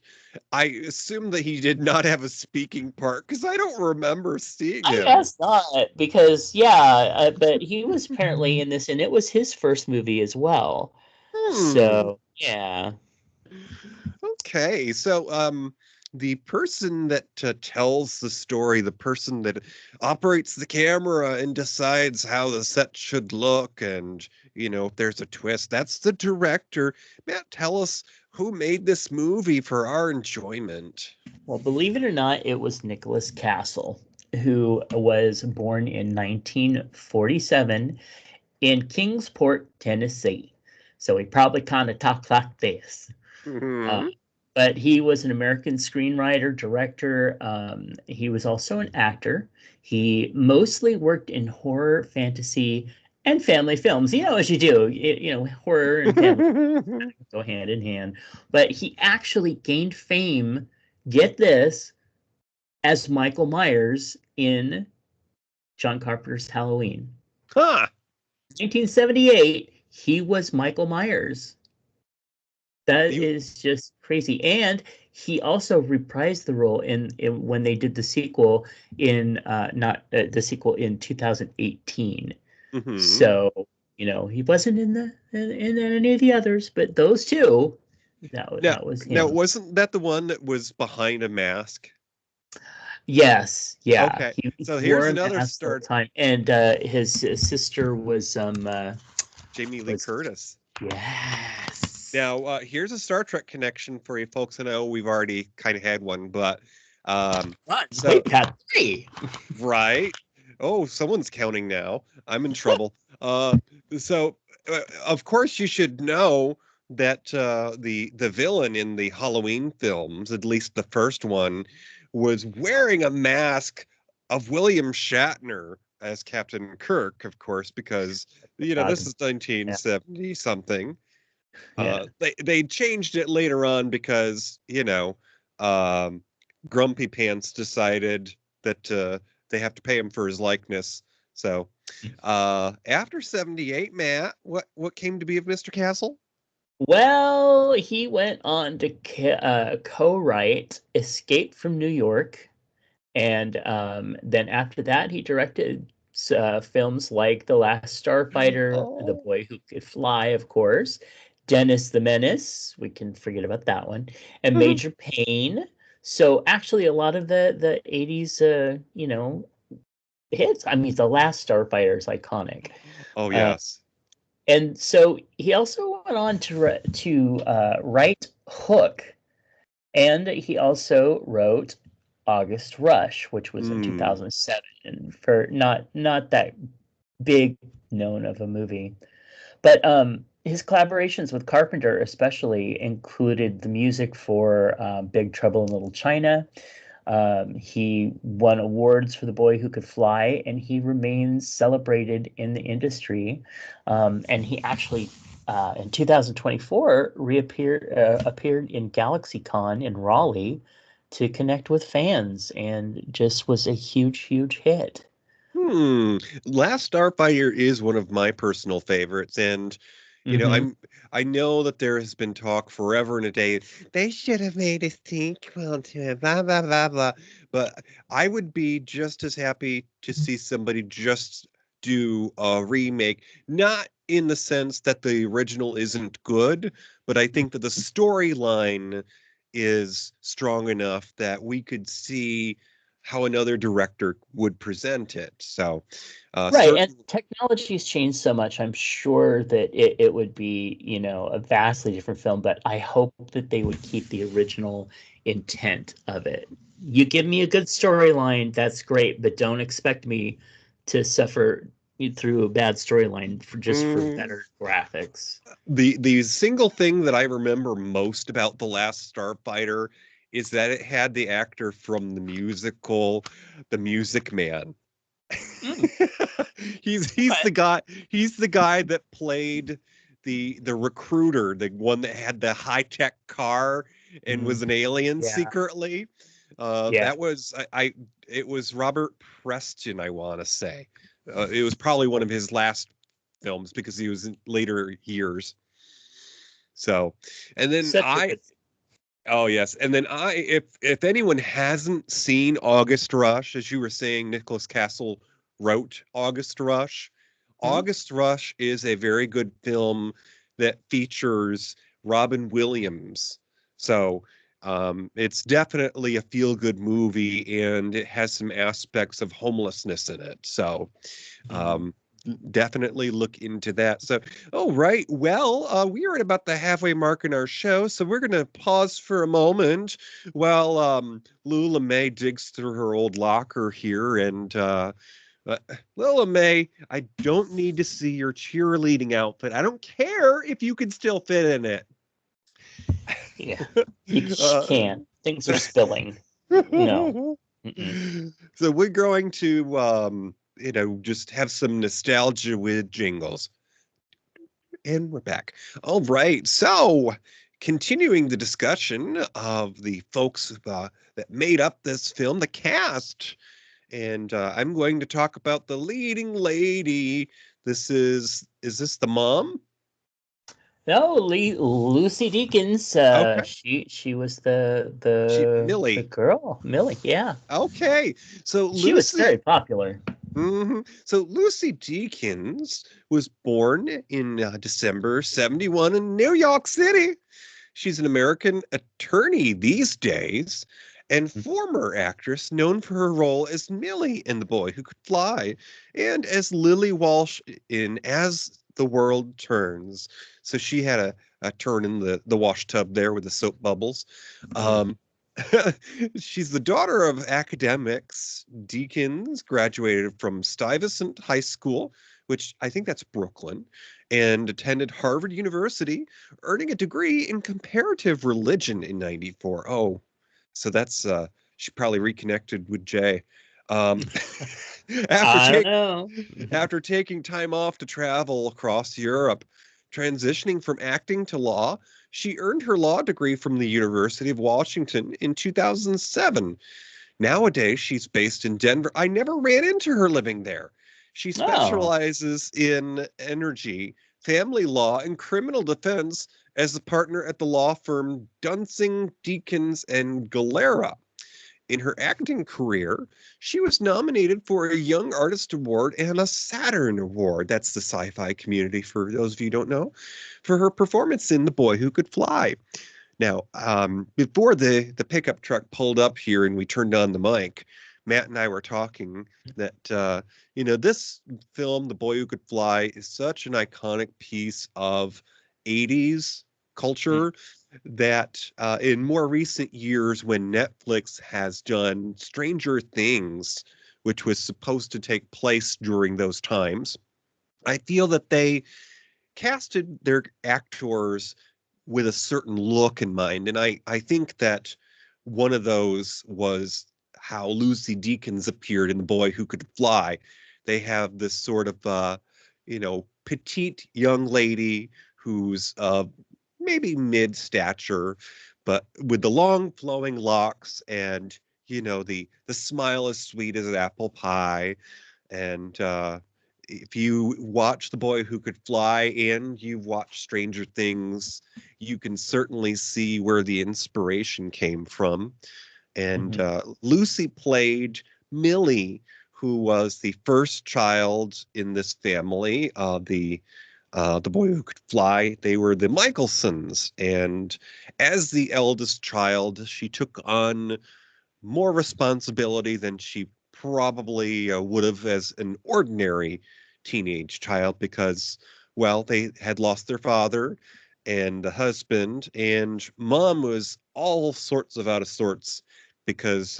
I assume that he did not have a speaking part because I don't remember seeing I him. guess not, because but he was apparently in this, and it was his first movie as well. Hmm. So yeah, Okay. So, the person that tells the story, the person that operates the camera and decides how the set should look, and if there's a twist, that's the director. Matt, tell us who made this movie for our enjoyment. well, believe it or not, it was Nicholas Castle, who was born in 1947 in Kingsport, Tennessee. So he probably kind of talked like this. Uh, Hmm. but he was an American screenwriter, director. He was also an actor. He mostly worked in horror, fantasy, and family films. As you do, horror and family go hand in hand. But he actually gained fame, get this, as Michael Myers in John Carpenter's Halloween. Huh. 1978, he was Michael Myers. That You, is just crazy. And he also reprised the role in when they did the sequel in not the sequel in 2018. hmm So, he wasn't in any of the others, but those two, Now, that was now, him. wasn't that the one that was behind a mask? Yes, yeah. Okay, He so here's wore a another mask the whole start. time. And his sister Jamie Lee was Curtis. yes. Now, here's a Star Trek connection for you folks. I know we've already kind of had one, but Run, so wait, Pat 3. right. Oh, someone's counting now. I'm in trouble. Uh, so of course you should know that the villain in the Halloween films, at least the first one, was wearing a mask of William Shatner as Captain Kirk, of course, because this God, is yeah, 1970 something. yeah. They changed it later on because um, Grumpy Pants decided that they have to pay him for his likeness. So after 78, Matt, what came to be of Mr. Castle? Well, he went on to co-write Escape from New York, and then after that, he directed films like The Last Starfighter, The Oh. Boy Who Could Fly, of course, Dennis the Menace. We can forget about that one, and Major Payne. So actually, a lot of the 80s, hits. I mean, The Last Starfighter is iconic. Oh Uh, yes. and so he also went on to write Hook, and he also wrote August Rush, which was in Mm. 2007, and for not that big known of a movie. But his collaborations with Carpenter especially included the music for Big Trouble in Little China, He won awards for The Boy Who Could Fly, and he remains celebrated in the industry. And he actually, in 2024, appeared in GalaxyCon in Raleigh to connect with fans, and just was a huge, huge hit. Last Starfighter is one of my personal favorites, and you know, Hmm. I know that there has been talk forever and a day. They should have made a sequel to it, blah blah blah blah. But I would be just as happy to see somebody just do a remake, not in the sense that the original isn't good, but I think that the storyline is strong enough that we could see how another director would present it. So, Right, and certain. technology's changed so much. I'm sure that it would be, a vastly different film, but I hope that they would keep the original intent of it. You give me a good storyline, that's great, but don't expect me to suffer through a bad storyline for Mm, better graphics. the single thing that I remember most about The Last Starfighter is that it had the actor from the musical The Music Man. Mm, He's okay. the guy that played the recruiter, the one that had the high-tech car and Mm, was an alien yeah, secretly. yeah. That was I it was Robert Preston, I want to say. It was probably one of his last films because he was in later years. So, and then Such a good. oh yes, and then if anyone hasn't seen August Rush, as you were saying, Nicholas Castle wrote August Rush. Hmm? August Rush is a very good film that features Robin Williams. So, it's definitely a feel-good movie, and it has some aspects of homelessness in it. So, Mm. um, definitely look into that. So, all right. Well, we are at about the halfway mark in our show, so we're going to pause for a moment while Lula May digs through her old locker here. And uh, Lula May, I don't need to see your cheerleading outfit. I don't care if you can still fit in it. Yeah, you Uh, can't. Things are spilling. No. Mm-mm. so we're going to just have some nostalgia with jingles. And we're back. All right. So, continuing the discussion of the folks that made up this film, the cast. And I'm going to talk about the leading lady. Is this the mom? No, Lucy Deakins. Okay. She was the Millie. girl, Millie. Yeah, Okay. So, she was very popular. So Lucy Deakins was born in December 71 in New York City. She's an American attorney these days and former actress known for her role as Millie in The Boy Who Could Fly and as Lily Walsh in As the World Turns. So she had a turn in the wash tub there with the soap bubbles. Mm. Um, she's the daughter of academics. Deakins graduated from Stuyvesant High School, which I think that's Brooklyn, and attended Harvard University, earning a degree in comparative religion in 94. Oh, so that's she probably reconnected with Jay. Um, after I don't take know. after taking time off to travel across Europe, transitioning from acting to law, she earned her law degree from the University of Washington in 2007. Nowadays, she's based in Denver. I never ran into her living there. She Oh, specializes in energy, family law, and criminal defense as a partner at the law firm Dunsing, Deakins, and Galera. In her acting career, she was nominated for a Young Artist Award and a Saturn Award. That's the sci-fi community, for those of you who don't know, for her performance in The Boy Who Could Fly. Now, before the pickup truck pulled up here and we turned on the mic, Matt and I were talking that this film, The Boy Who Could Fly, is such an iconic piece of 80s culture that in more recent years, when Netflix has done Stranger Things, which was supposed to take place during those times, I feel that they casted their actors with a certain look in mind. And I think that one of those was how Lucy Deakins appeared in The Boy Who Could Fly. They have this sort of, petite young lady who's maybe mid stature, but with the long flowing locks and the smile as sweet as an apple pie. And if you watch The Boy Who Could Fly and you've watched Stranger Things, you can certainly see where the inspiration came from. And Lucy played Millie, who was the first child in this family. The Boy Who Could Fly. They were the Michelsons, and as the eldest child, she took on more responsibility than she probably would have as an ordinary teenage child because, well, they had lost their father and the husband, and mom was all sorts of out of sorts because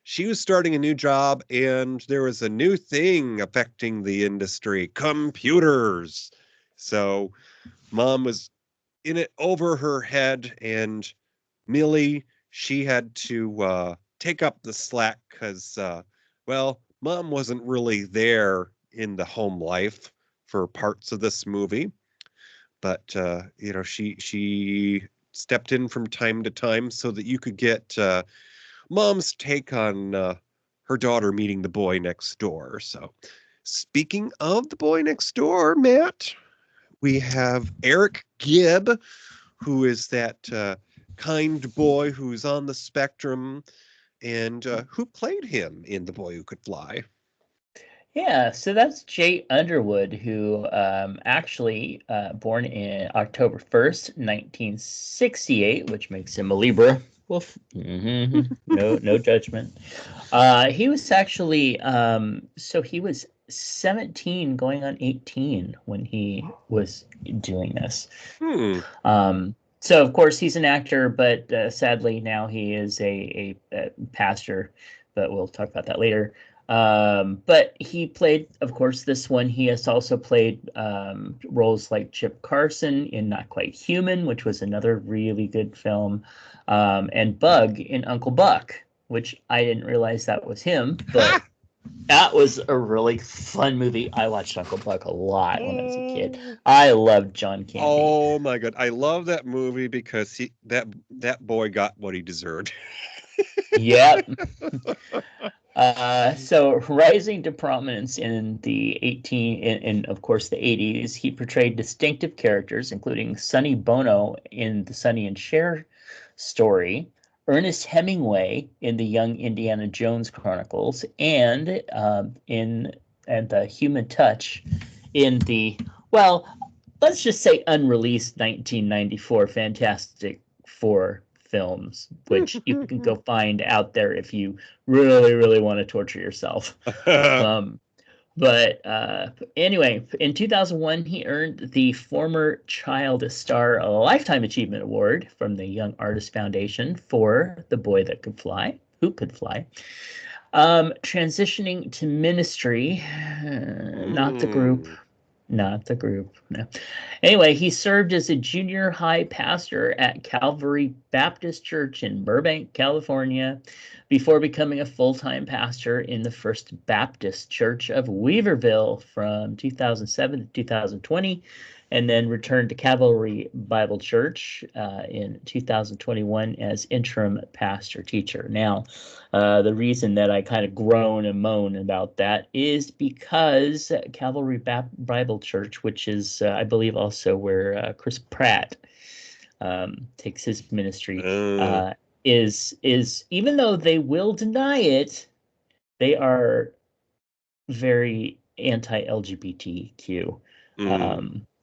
she was starting a new job and there was a new thing affecting the industry, computers. So mom was in it over her head, and Millie, she had to take up the slack because, well, mom wasn't really there in the home life for parts of this movie, but she stepped in from time to time so that you could get mom's take on her daughter meeting the boy next door. So, speaking of the boy next door, Matt, we have Eric Gibb, who is that kind boy who's on the spectrum, and who played him in The Boy Who Could Fly. Yeah, so that's Jay Underwood, who actually born in October 1st, 1968, which makes him a Libra. Woof. No judgment. He was actually so he was 17 going on 18 when he was doing this. So of course he's an actor, but sadly now he is a pastor, but we'll talk about that later. But he played, of course, this one. He has also played roles like Chip Carson in Not Quite Human, which was another really good film, and Bug in Uncle Buck, which I didn't realize that was him, but that was a really fun movie. I watched Uncle Buck a lot when I was a kid. I loved John Candy. Oh my God, I love that movie because that boy got what he deserved. Yep. So rising to prominence in of course the 80s, he portrayed distinctive characters, including Sonny Bono in the Sonny and Cher story, Ernest Hemingway in the Young Indiana Jones Chronicles, and in the Human Touch in the, well, let's just say unreleased 1994 Fantastic Four films, which you can go find out there if you really, really want to torture yourself. But anyway, in 2001, he earned the former Child Star Lifetime Achievement Award from the Young Artist Foundation for The Boy That Could Fly, Who Could Fly. Transitioning to ministry, not the group. Not the group. No. Anyway, he served as a junior high pastor at Calvary Baptist Church in Burbank, California, before becoming a full-time pastor in the First Baptist Church of Weaverville from 2007 to 2020, and then returned to Calvary Bible Church in 2021 as interim pastor teacher. Now, the reason that I kind of groan and moan about that is because Calvary Bible Church, which is, I believe, also where Chris Pratt takes his ministry, is even though they will deny it, they are very anti-LGBTQ,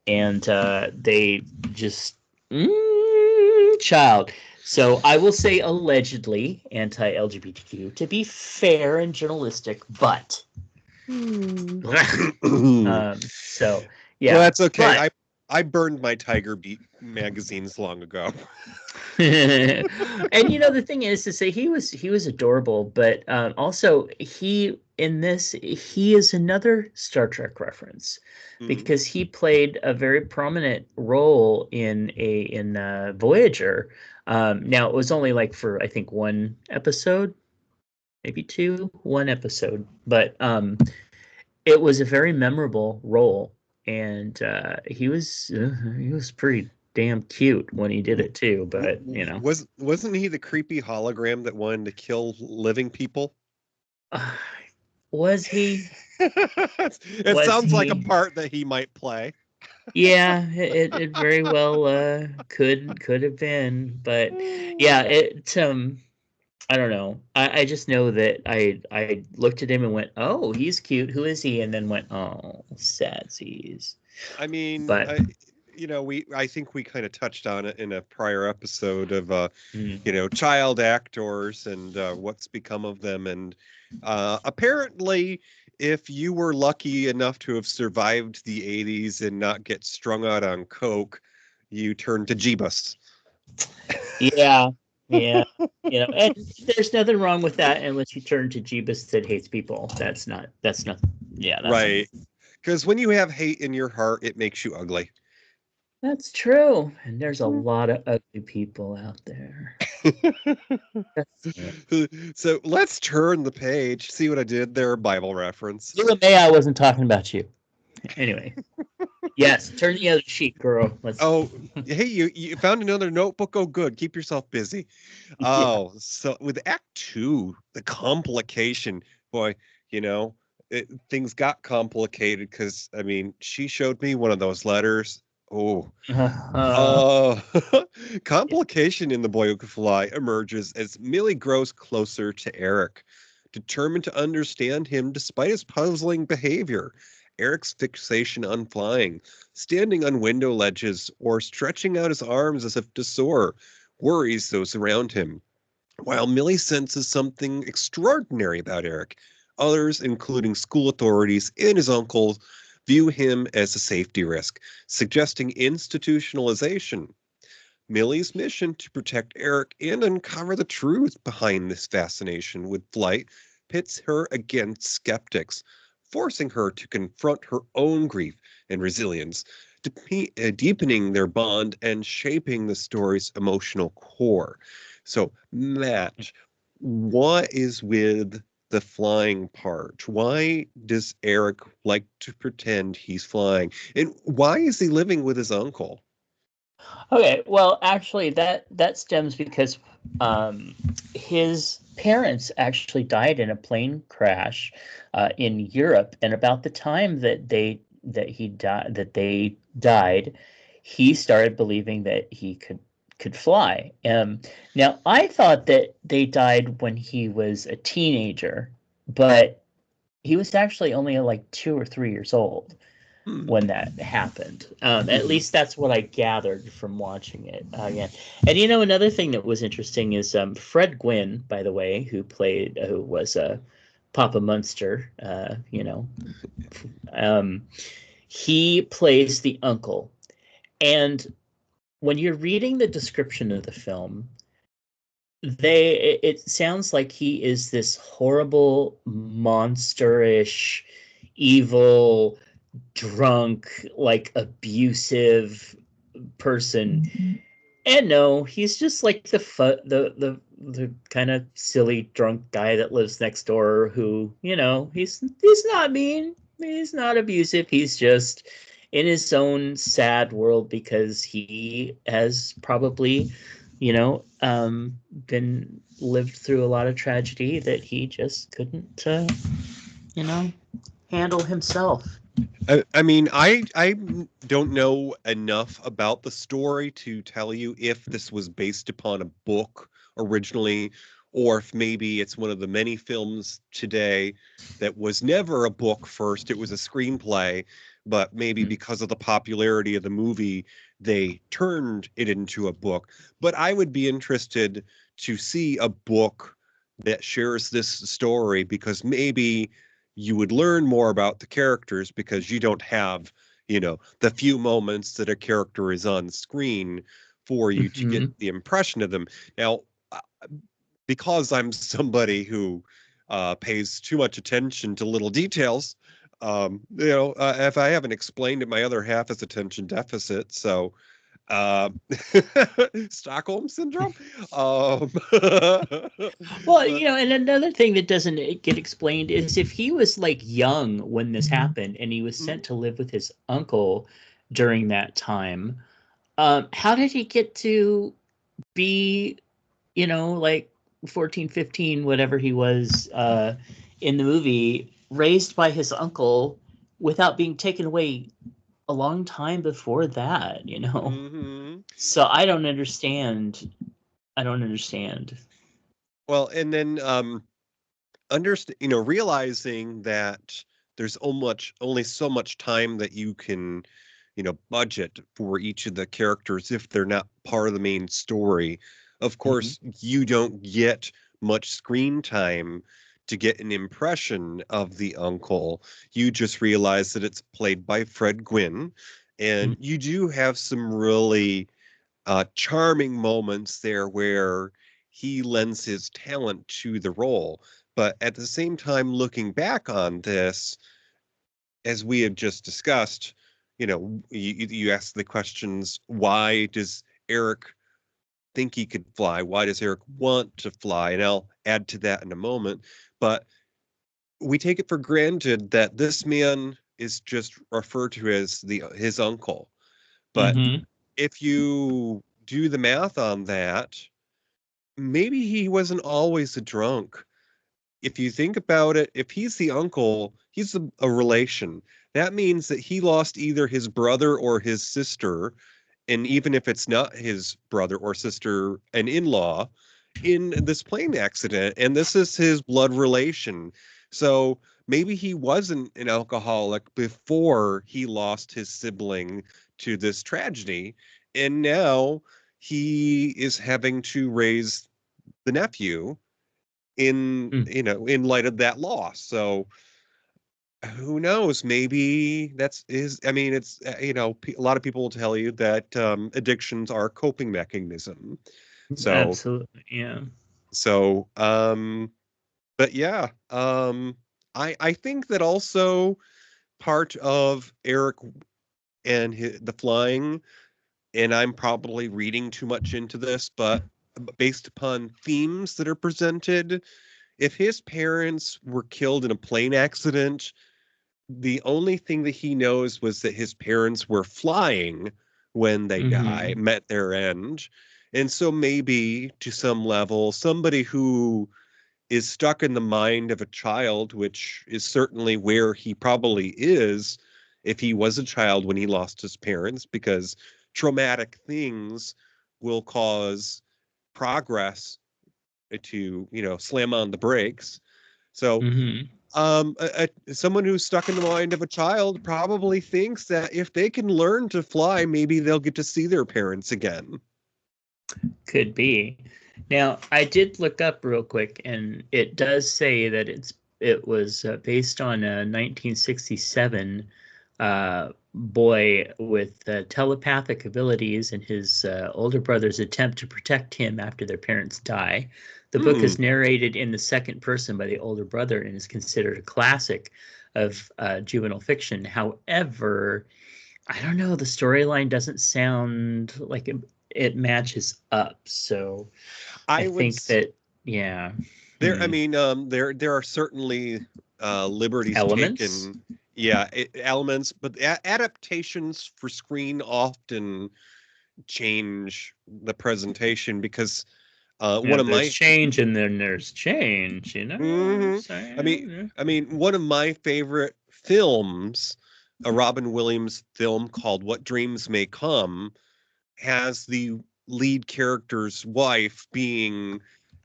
and they just child. So I will say allegedly anti-LGBTQ to be fair and journalistic, but so yeah. Well, that's okay. But I burned my Tiger Beat magazines long ago. And the thing is to say he was adorable, but also he is another Star Trek reference because he played a very prominent role in Voyager. Now it was only like for I think one episode, maybe two, one episode, but it was a very memorable role, and he was pretty damn cute when he did it too. But you know, Wasn't he the creepy hologram that wanted to kill living people? uh, was he? It Was sounds like a he? part that he might play. Yeah, it very well could have been, but yeah, I don't know. I just know that I looked at him and went, "Oh, he's cute. Who is he?" And then went, "Oh, sadsies." I mean, But I think we kind of touched on it in a prior episode of mm, child actors and what's become of them. And apparently, if you were lucky enough to have survived the 80s and not get strung out on coke, you turned to Jeebus. yeah, yeah, and there's nothing wrong with that unless you turn to Jeebus that hates people. That's not. Yeah, that's Right. Because when you have hate in your heart, it makes you ugly. that's true. And there's a lot of ugly people out there. So let's turn the page. See what I did there? Bible reference. You and May, I wasn't talking about you. Anyway, yes, turn the other cheek, girl. Let's. Oh, hey, you found another notebook. Oh, good. Keep yourself busy. Yeah. Oh, so with Act Two, the complication, boy, you know, things got complicated because I mean, she showed me one of those letters. Oh, Uh, oh, yeah. complication in The Boy Who Could Fly emerges as Millie grows closer to Eric, determined to understand him despite his puzzling behavior. Eric's fixation on flying, standing on window ledges, or stretching out his arms as if to soar, worries those around him. While Millie senses something extraordinary about Eric, others, including school authorities and his uncles, view him as a safety risk, suggesting institutionalization. Millie's mission to protect Eric and uncover the truth behind this fascination with flight pits her against skeptics, forcing her to confront her own grief and resilience, deepening their bond and shaping the story's emotional core. So, Matt, what is with the flying part? Why does Eric like to pretend he's flying? And why is he living with his uncle? Okay, well, actually, that stems because his parents actually died in a plane crash in Europe, and about the time that they died, he started believing that he could fly. Now, I thought that they died when he was a teenager, but he was actually only like 2 or 3 years old Hmm. when that happened. At least that's what I gathered from watching it again. And another thing that was interesting is Fred Gwynn, by the way, who was Papa Munster. Um, he plays the uncle, and when you're reading the description of the film, it sounds like he is this horrible, monsterish, evil, drunk, like abusive person. And no, he's just like the kind of silly drunk guy that lives next door who, he's not mean, he's not abusive, he's just in his own sad world because he has probably, been lived through a lot of tragedy that he just couldn't you know, handle himself. I mean, I don't know enough about the story to tell you if this was based upon a book originally, or if maybe it's one of the many films today that was never a book first. It was a screenplay, but maybe Mm-hmm. because of the popularity of the movie, they turned it into a book. But I would be interested to see a book that shares this story because maybe you would learn more about the characters because you don't have, the few moments that a character is on screen for you to get Mm-hmm. the impression of them. Now, uh, because I'm somebody who pays too much attention to little details, if I haven't explained it, my other half is attention deficit. So uh, Stockholm syndrome. Um, Well, but and another thing that doesn't get explained is if he was like young when this happened and he was sent mm, to live with his uncle during that time, how did he get to be, like 14, 15, whatever he was in the movie, raised by his uncle without being taken away a long time before that? mhm. So I don't understand. I don't understand. Well, and then realizing that there's only so much time that you can, budget for each of the characters if they're not part of the main story. Of Hmm. course, you don't get much screen time to get an impression of the uncle. You just realize that it's played by Fred Gwynn, and you do have some really charming moments there where he lends his talent to the role. But at the same time, looking back on this, as we have just discussed, you ask the questions: why does Eric think he could fly? Why does Eric want to fly? And I'll add to that in a moment. But we take it for granted that this man is just referred to as his uncle. But Hmm. if you do the math on that, maybe he wasn't always a drunk. If you think about it, if he's the uncle, he's a relation. That means that he lost either his brother or his sister, and even if it's not his brother or sister, an in-law, in this plane accident, and this is his blood relation. So maybe he wasn't an alcoholic before he lost his sibling to this tragedy, and now he is having to raise the nephew in light of that loss. So who knows? Maybe that's is. I mean, it's a lot of people will tell you that addictions are a coping mechanism. So Absolutely, yeah. so but yeah, I think that also part of Eric and the flying, and I'm probably reading too much into this, but based upon themes that are presented, if his parents were killed in a plane accident, the only thing that he knows was that his parents were flying when they Hmm. met their end. And so maybe to some level, somebody who is stuck in the mind of a child, which is certainly where he probably is if he was a child when he lost his parents, because traumatic things will cause progress to, slam on the brakes. So Hmm. someone who's stuck in the mind of a child probably thinks that if they can learn to fly, maybe they'll get to see their parents again. Could be. Now, I did look up real quick, and it does say that it was based on a 1967 boy with telepathic abilities and his older brother's attempt to protect him after their parents die. The book Hmm. is narrated in the second person by the older brother and is considered a classic of juvenile fiction. However, I don't know. The storyline doesn't sound like it matches up. So I I would think that, yeah, there. I hmm, mean, there are certainly liberties elements. taken. Yeah, elements, but adaptations for screen often change the presentation because one Yeah, of there's my change and then there's change. You know what I'm Mhm. I mean, saying? one of my favorite films, a Robin Williams film called What Dreams May Come, has the lead character's wife being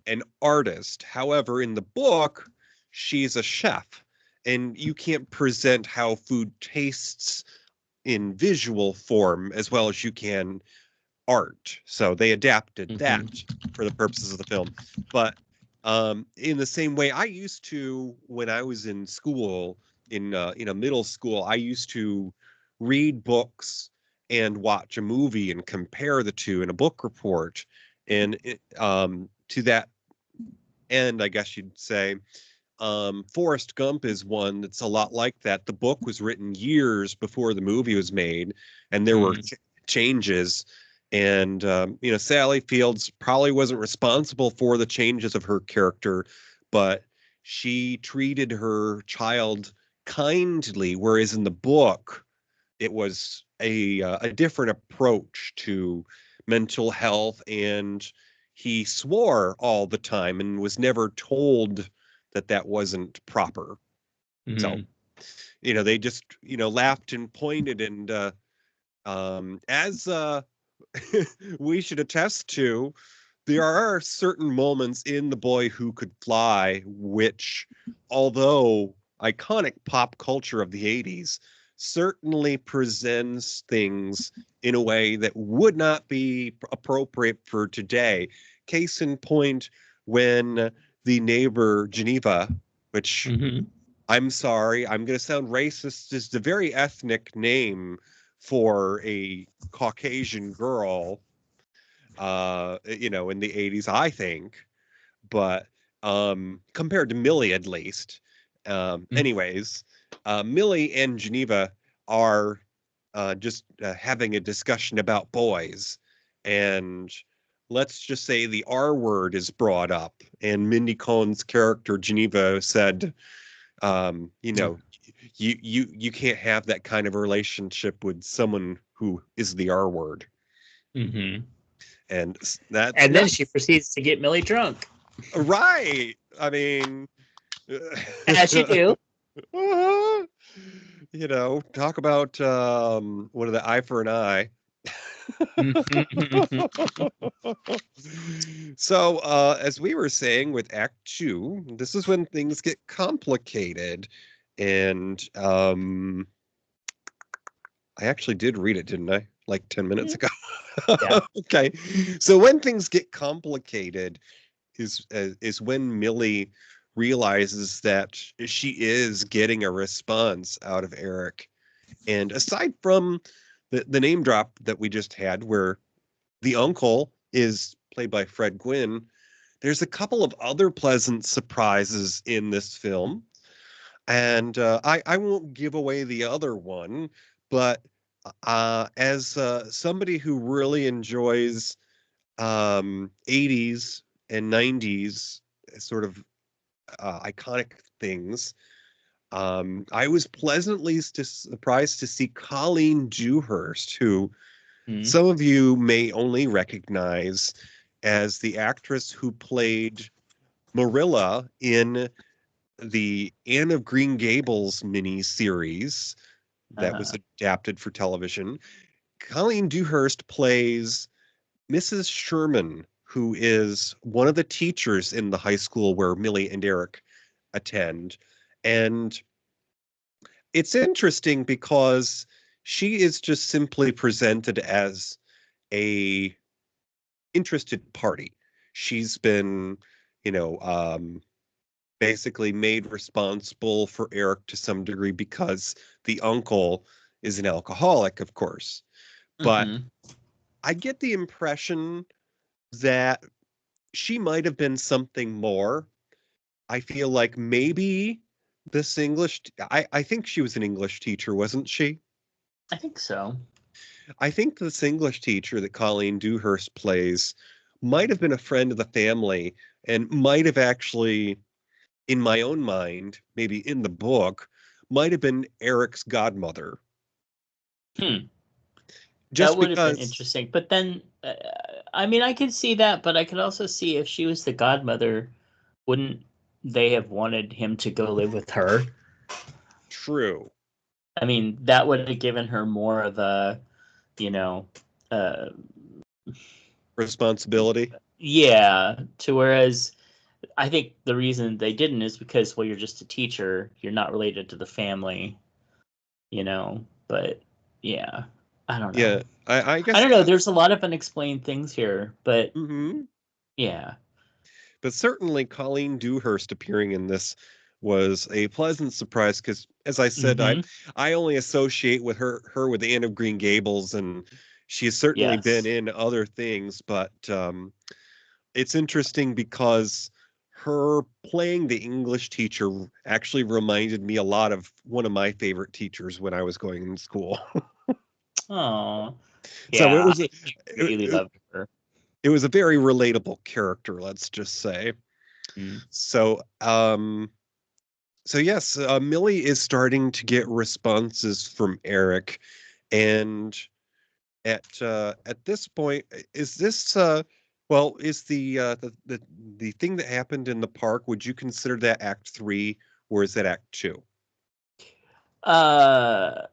an artist. However, in the book, she's a chef, and you can't present how food tastes in visual form as well as you can art. So they adapted that Hmm. for the purposes of the film. But in the same way, I used to when I was in school, in middle school, I used to read books and watch a movie and compare the two in a book report. And to that end, I guess you'd say, Forrest Gump is one that's a lot like that. The book was written years before the movie was made, and there were Hmm. changes. And, Sally Fields probably wasn't responsible for the changes of her character, but she treated her child kindly, whereas in the book, it was a different approach to mental health, and he swore all the time and was never told that that wasn't proper. So, Mhm. they just, laughed and pointed, and as we should attest to, there are certain moments in The Boy Who Could Fly, which, although iconic pop culture of the 80s, certainly presents things in a way that would not be appropriate for today. Case in point, when the neighbor Geneva, which Mhm. I'm sorry, I'm going to sound racist, is the very ethnic name for a Caucasian girl, in the 80s, I think. But compared to Millie, at least. Mhm. Anyways, Millie and Geneva are just having a discussion about boys. And let's just say the R word is brought up. And Mindy Cohn's character, Geneva, said, you can't have that kind of relationship with someone who is the R word. Mhm. And that's And then not she proceeds to get Millie drunk, right. I mean, as you do. talk about what are the eye for an eye. Mhm. So, as we were saying with Act Two, this is when things get complicated. And I actually did read it, didn't I? Like 10 minutes ago. Yeah. Okay. So when things get complicated is when Millie realizes that she is getting a response out of Eric. And aside from the name drop that we just had, where the uncle is played by Fred Gwynn, there's a couple of other pleasant surprises in this film. And I won't give away the other one, but as somebody who really enjoys 80s and 90s sort of iconic things, I was pleasantly surprised to see Colleen Dewhurst, who Mhm. some of you may only recognize as the actress who played Marilla in the Anne of Green Gables miniseries that was Uh-huh. adapted for television. Colleen Dewhurst plays Mrs. Sherman, who is one of the teachers in the high school where Millie and Eric attend. And it's interesting because she is just simply presented as a interested party. She's been, you know, um, basically made responsible for Eric to some degree because the uncle is an alcoholic, of course. But Mhm. I get the impression that she might have been something more. I feel like maybe this I think she was an English teacher, wasn't she? I think so. I think this English teacher that Colleen Dewhurst plays might have been a friend of the family and might have actually, in my own mind, maybe in the book, might have been Eric's godmother. Hmm. That Just would have been because, interesting. But then, I mean, I could see that, but I could also see if she was the godmother, wouldn't they have wanted him to go live with her? true. I mean, that would have given her more of a, you know, uh, Responsibility. yeah. To whereas I think the reason they didn't is because, well, you're just a teacher, you're not related to the family, you know. But yeah, I don't know. Yeah, I I guess. don't know. There's a lot of unexplained things here, but Mhm. yeah. But certainly Colleen Dewhurst appearing in this was a pleasant surprise because, as I said, I Mm-hmm. I only associate with her with Anne of Green Gables, and she's certainly been Yes. in other things. But it's interesting because her playing the English teacher actually reminded me a lot of one of my favorite teachers when I was going to school. Oh. So it Yeah, was I really it, loved her. it was a very relatable character, let's just say. Mm. So so yes, Millie is starting to get responses from Eric, and at this point, is this well, is the thing that happened in the park? Would you consider that Act 3, or is that Act 2? Uh,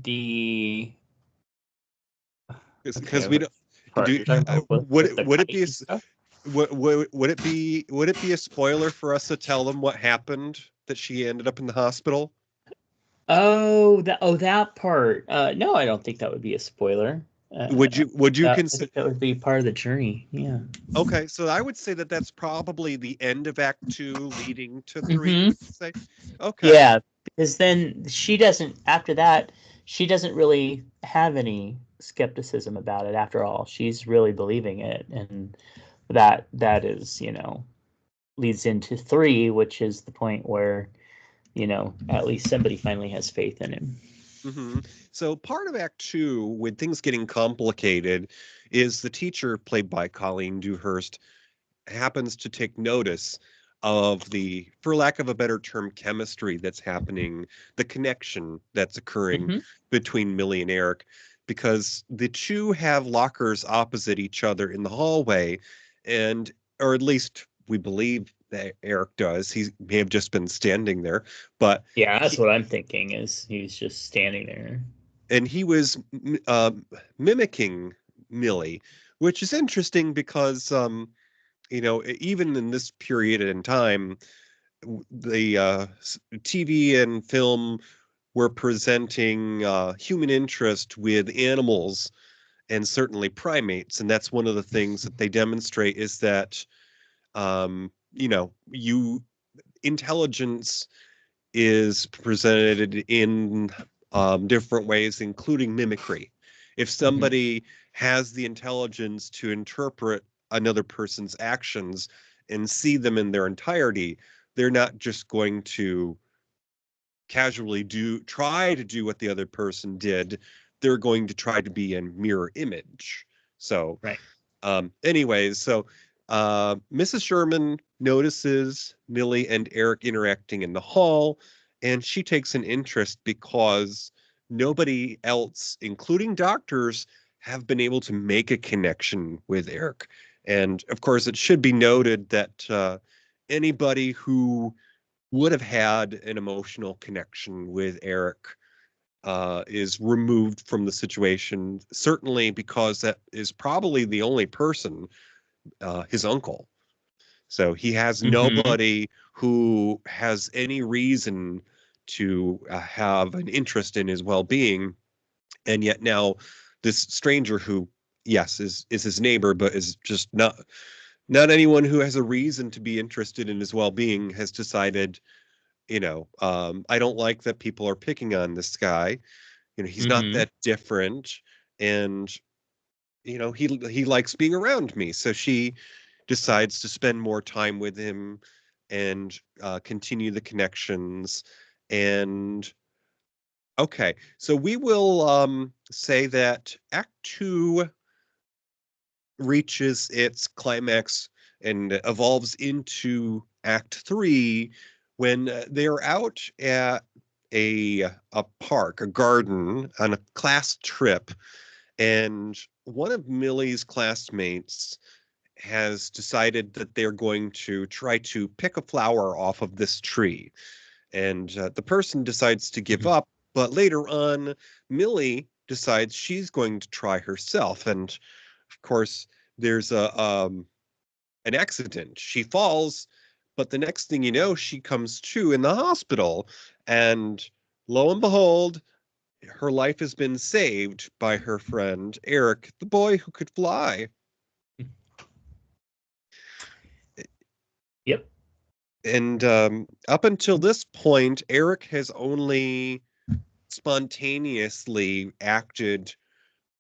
the Because okay, we what don't part do. you're talking about Would with it the would it kite be a and stuff? would it be a spoiler for us to tell them what happened, that she ended up in the hospital? That part. No, I don't think that would be a spoiler. Would you I consider? think that would be part of the journey. Yeah. Okay, so I would say that that's probably the end of Act 2, leading to 3. Mm-hmm. Would you say? Okay. Yeah, because then she doesn't. After that, she doesn't really have any skepticism about it. After all, she's really believing it, and that is, leads into 3, which is the point where at least somebody finally has faith in him. hmm So part of Act 2, when things getting complicated, is the teacher, played by Colleen Dewhurst, happens to take notice of the, for lack of a better term, chemistry that's happening, the connection that's occurring Mm-hmm. between Millie and Eric, because the two have lockers opposite each other in the hallway, and, or at least we believe that Eric does. He may have just been standing there, but Yeah, that's he, what I'm thinking. Is he's just standing there. and he was mimicking Millie, which is interesting because even in this period in time, the TV and film were presenting human interest with animals and certainly primates, and that's one of the things that they demonstrate is that you intelligence is presented in different ways, including mimicry. If Mm-hmm. somebody has the intelligence to interpret another person's actions and see them in their entirety, they're not just going to casually try to do what the other person did. They're going to try to be in mirror image. So, Right. anyways, so Mrs. Sherman notices Millie and Eric interacting in the hall, and she takes an interest because nobody else, including doctors, have been able to make a connection with Eric. And of course, it should be noted that anybody who would have had an emotional connection with Eric is removed from the situation, certainly because that is probably the only person, his uncle. So he has Mm-hmm. nobody who has any reason to have an interest in his well-being, and yet now this stranger who, yes, is his neighbor, but is just not anyone who has a reason to be interested in his well-being, has decided, I don't like that people are picking on this guy. He's not Mm-hmm. that different, and he likes being around me. So she decides to spend more time with him and continue the connections. And okay, so we will say that Act 2 reaches its climax and evolves into Act 3 when they're out at a park, a garden, on a class trip, and one of Millie's classmates has decided that they're going to try to pick a flower off of this tree. And the person decides to give Mm-hmm. up, but later on, Millie decides she's going to try herself. And of course, there's an accident. She falls, but the next thing you know, she comes to in the hospital. And lo and behold, her life has been saved by her friend Eric, the boy who could fly. Yep. And up until this point, Eric has only spontaneously acted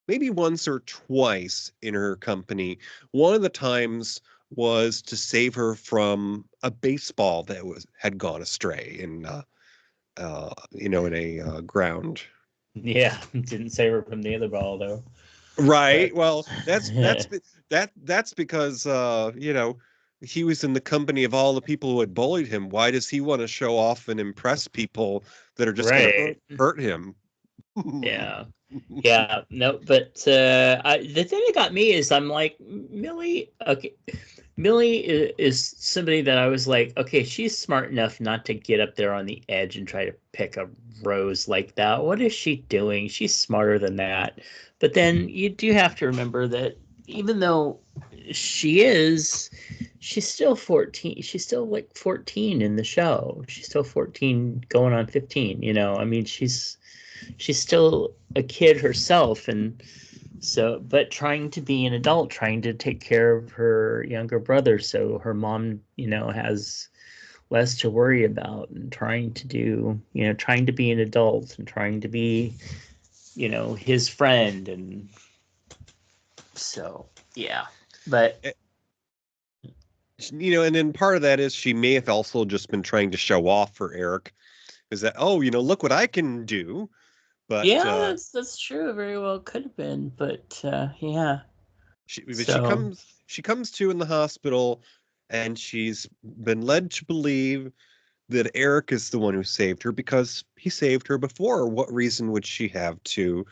maybe once or twice in her company. One of the times was to save her from a baseball that had gone astray in in a ground. Yeah, didn't save her from the other ball though. Right. But Well, that's because he was in the company of all the people who had bullied him. Why does he want to show off and impress people that are just going to right. hurt him? Yeah. Yeah, no, but the thing that got me is I'm like Millie. Okay, Millie is somebody that I was like, okay, she's smart enough not to get up there on the edge and try to pick a rose like that. What is she doing? She's smarter than that. But then you do have to remember that even though she is, she's still 14. She's still like 14 in the show. She's still 14 going on 15, you know. I mean, she's still a kid herself, and so but trying to be an adult, trying to take care of her younger brother so her mom, you know, has less to worry about, and trying to do, you know, trying to be an adult and trying to be, you know, his friend. And so yeah, but And then part of that is she may have also just been trying to show off for Eric. Is that, oh, look what I can do. But yeah, that's true, very well could have been, but yeah. she So comes to in the hospital, and she's been led to believe that Eric is the one who saved her because he saved her before. What reason would she have to,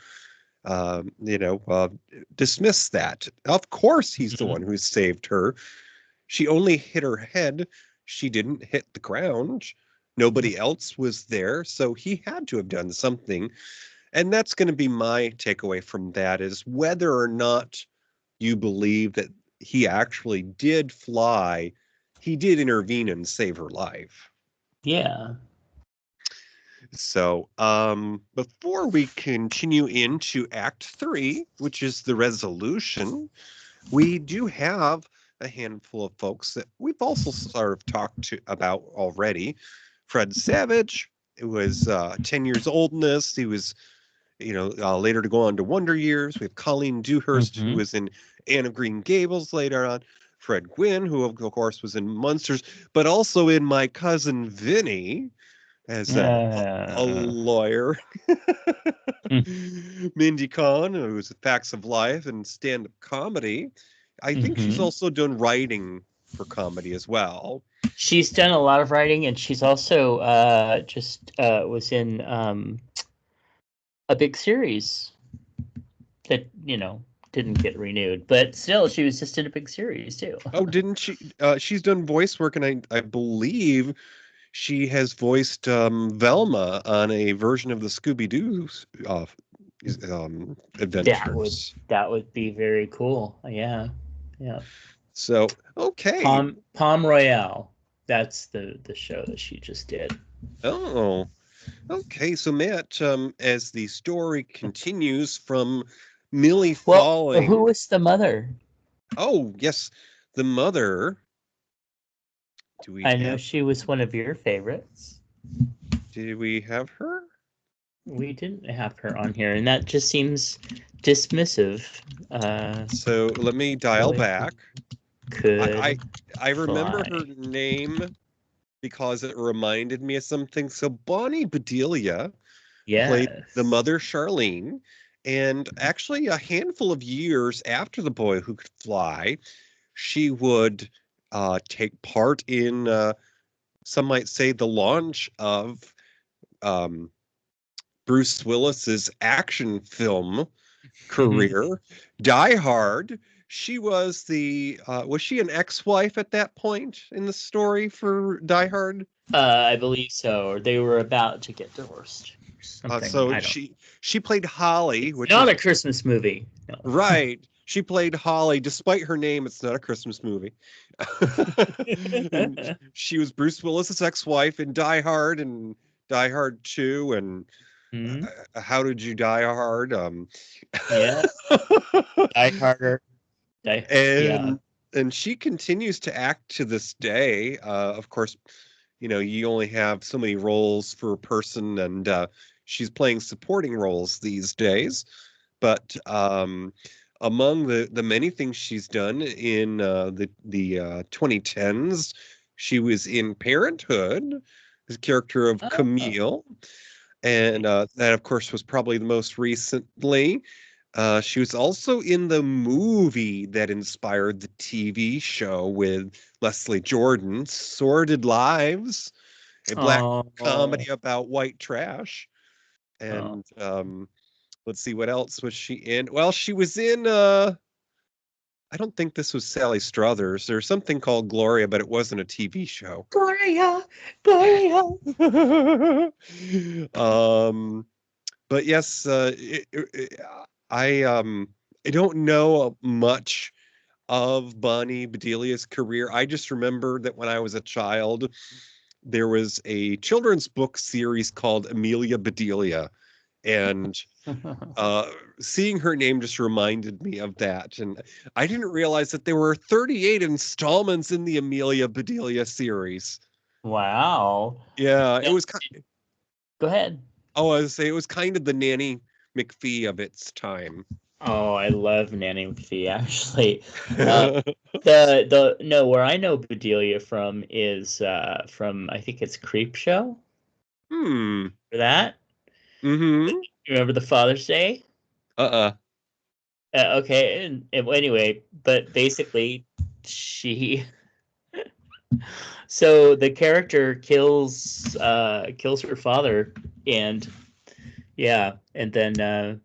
dismiss that? Of course, he's the mhm. one who saved her. She only hit her head. She didn't hit the ground. Nobody else was there, so he had to have done something. And that's going to be my takeaway from that, is whether or not you believe that he actually did fly, he did intervene and save her life. Yeah. So, before we continue into Act 3, which is the resolution, we do have a handful of folks that we've also sort of talked about already. Fred Savage, who was 10 years old in this. He was, later to go on to Wonder Years. We have Colleen Dewhurst, who Mm-hmm. was in Anne of Green Gables later on. Fred Gwynn, who of course was in Munsters, but also in My Cousin Vinny as a Uh, lawyer. mm, Mindy Kahn, who's Facts of Life and stand-up comedy. I think she's mm-hmm. also done writing for comedy as well. She's done a lot of writing, and she's also just was in a big series that, you know, didn't get renewed, but still she was just in a big series too. Oh, didn't she? She's done voice work, and I believe she has voiced Velma on a version of the Scooby-Doo adventures. That would be very cool. Yeah, yeah. So, okay. Palm Royale. That's the show that she just did. Oh, okay. So, Matt, as the story continues from Millie Well, who falling. was the mother? Oh, yes, the mother. Do we I know have? she was one of your favorites. Did we have her? We didn't have her on here, and that just seems dismissive. So let me dial back. I Could I remember her fly. name because it reminded me of something. So Bonnie Bedelia played the Yes. mother Charlene, and actually a handful of years after The Boy Who Could Fly, she would take part in some might say the launch of um, Bruce Willis's action film career, Die Hard. She was was she an ex-wife at that point in the story for Die Hard? I believe so. Or they were about to get divorced. Something. So I don't. she played Holly, It's which not is a Christmas movie. No. right. She played Holly, despite her name. It's not a Christmas movie. And she was Bruce Willis's ex-wife in Die Hard and Die Hard 2 and Hmm. How Did You Die Hard? Yeah. Die Harder. Yeah. and she continues to act to this day. Of course, you only have so many roles for a person, and she's playing supporting roles these days. But among the many things she's done in the 2010s, she was in Parenthood, the character of Oh. Camille. And that, of course, was probably the most recently. She was also in the movie that inspired the TV show with Leslie Jordan, Sordid Lives, a black Oh, comedy about white trash. oh. And let's see, what else was she in? Well, she was in I don't think this was Sally Struthers. There's something called Gloria, but it wasn't a TV show. Gloria, Gloria. um, but yes, I don't know much of Bonnie Bedelia's career. I just remember that when I was a child, there was a children's book series called Amelia Bedelia, and uh, seeing her name just reminded me of that. And I didn't realize that there were 38 installments in the Amelia Bedelia series. Wow. Yeah, it Yeah, was kind. go ahead. Oh, I would say it was kind of the Nanny McPhee of its time. Oh, I love Nanny McPhee, actually. Uh, the no, where I know Bedelia from is from I think it's Creep Show. Hmm. For that, Mm-hmm. you remember the Father's Day? Uh-uh. Okay, and well, anyway, but basically, she so the character kills her father, and yeah, and then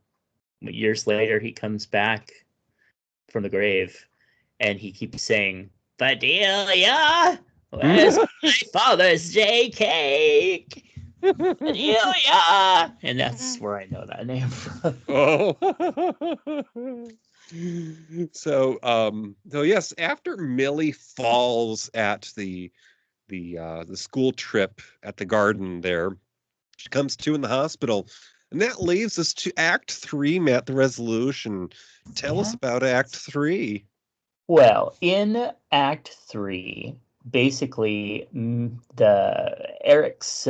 years later he comes back from the grave, and he keeps saying, "Bedelia, where's my Father's Day cake? Bedelia," and that's where I know that name from. Oh. So yes, after Millie falls at the school trip at the garden there, she comes to in the hospital. And that leaves us to Act 3, Matt, the resolution. Tell us Yeah. about Act 3. Well, in Act Three, basically, the Eric's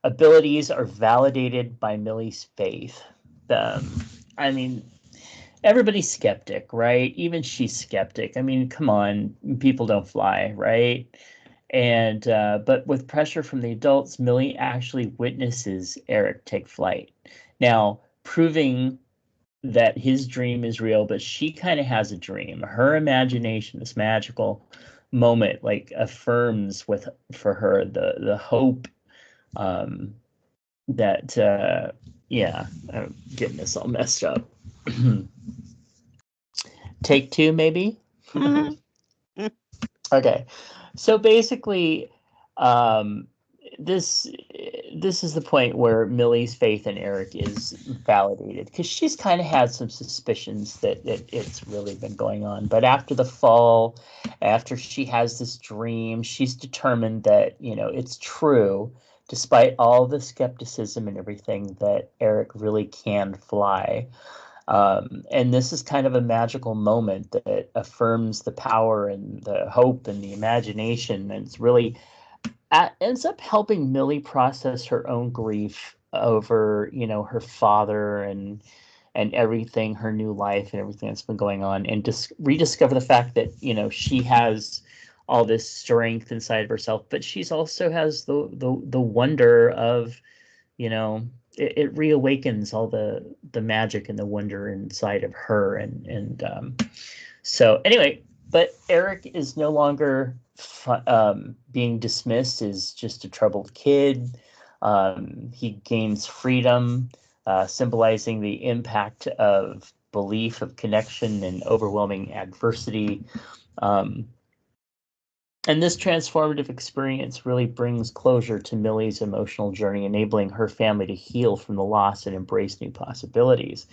abilities are validated by Millie's faith. Um, I mean, everybody's skeptic, right? Even she's skeptic. I mean, come on, people don't fly, right? And but with pressure from the adults, Millie actually witnesses Eric take flight. Now, proving that his dream is real, but she kind of has a dream. Her imagination, this magical moment, like affirms with for her the hope um, that yeah, I'm getting this all messed up. Take two, maybe. Mhm. Okay, so basically, um, this this is the point where Millie's faith in Eric is validated because she's kind of had some suspicions that it's really been going on. But after the fall, after she has this dream, she's determined that it's true, despite all the skepticism and everything, that Eric really can fly. And this is kind of a magical moment that affirms the power and the hope and the imagination. And it's really ends up helping Millie process her own grief over, her father and everything, her new life and everything that's been going on, and just rediscover the fact that, she has all this strength inside of herself, but she's also has the wonder of, it reawakens all the magic and the wonder inside of her, and so anyway, but Eric is no longer being dismissed as just a troubled kid. He gains freedom, symbolizing the impact of belief, of connection, and overwhelming adversity. Um, and this transformative experience really brings closure to Millie's emotional journey, enabling her family to heal from the loss and embrace new possibilities.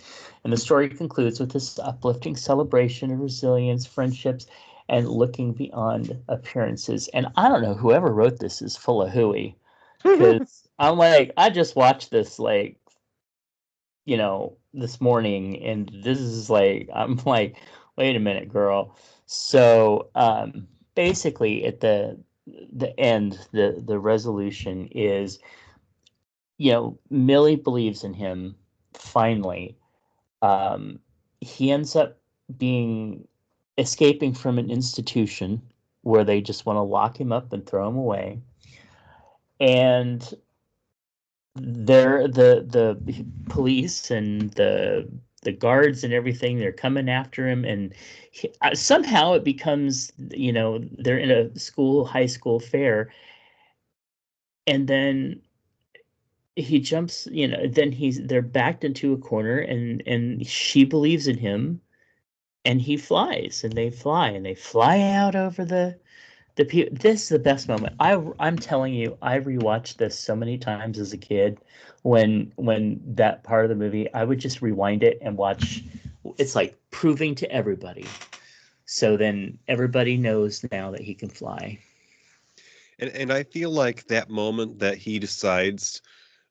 And the story concludes with this uplifting celebration of resilience, friendships, and looking beyond appearances. And I don't know, whoever wrote this is full of hooey, because I'm like, I just watched this like, this morning, and this is like, I'm like, wait a minute, girl. So basically, at the end, the resolution is, Millie believes in him. Finally, um, he ends up being escaping from an institution where they just want to lock him up and throw him away, and they're the police and the guards and everything. They're coming after him, and somehow it becomes, they're in a high school fair, and then he jumps. Then they're backed into a corner, and she believes in him, and he flies, and they fly out over this is the best moment. I'm telling you, I rewatched this so many times as a kid. When that part of the movie, I would just rewind it and watch. It's like proving to everybody. So then everybody knows now that he can fly. And I feel like that moment that he decides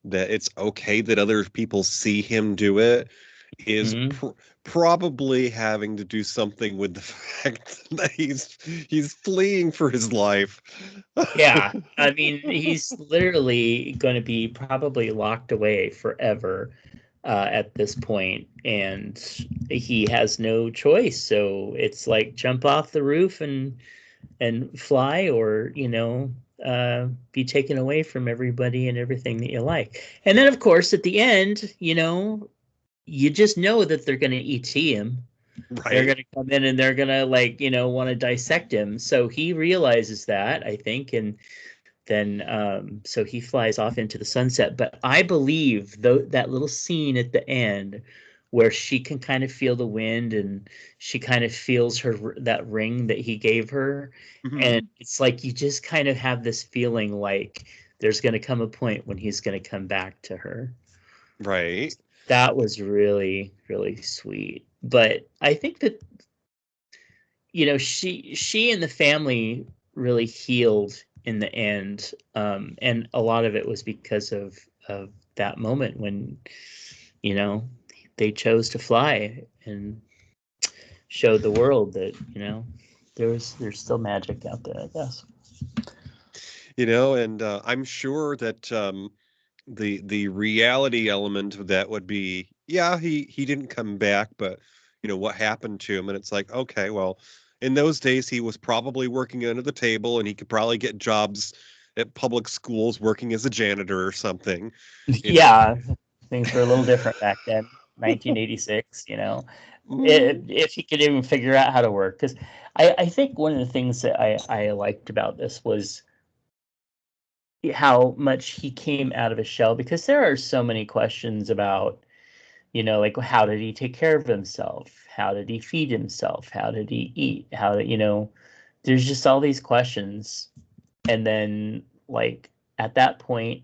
that it's okay that other people see him do it is Mhm. probably having to do something with the fact that he's fleeing for his life. Yeah, I mean, he's literally going to be probably locked away forever at this point, and he has no choice. So it's like jump off the roof and fly, or be taken away from everybody and everything that you like. And then, of course, at the end, you just know that they're going to ET him. They're Right. going to come in and they're going to want to dissect him. So he realizes that, I think, and then so he flies off into the sunset. But I believe that little scene at the end where she can kind of feel the wind, and she kind of feels that ring that he gave her, and Mhm. it's like you just kind of have this feeling like there's going to come a point when he's going to come back to her. Right. That was really, really sweet. But I think that she and the family really healed in the end, and a lot of it was because of that moment when you know they chose to fly and showed the world that there's still magic out there, I guess. And I'm sure that the reality element of that would be, yeah, he didn't come back, but what happened to him? And it's like, okay, well, in those days he was probably working under the table, and he could probably get jobs at public schools working as a janitor or something. you know Yeah, things were a little different back then, 1986. Mm, If he could even figure out how to work, because I think one of the things that I liked about this was how much he came out of his shell, because there are so many questions about, like how did he take care of himself? How did he feed himself? How did he eat? How did, there's just all these questions. And then, like, at that point,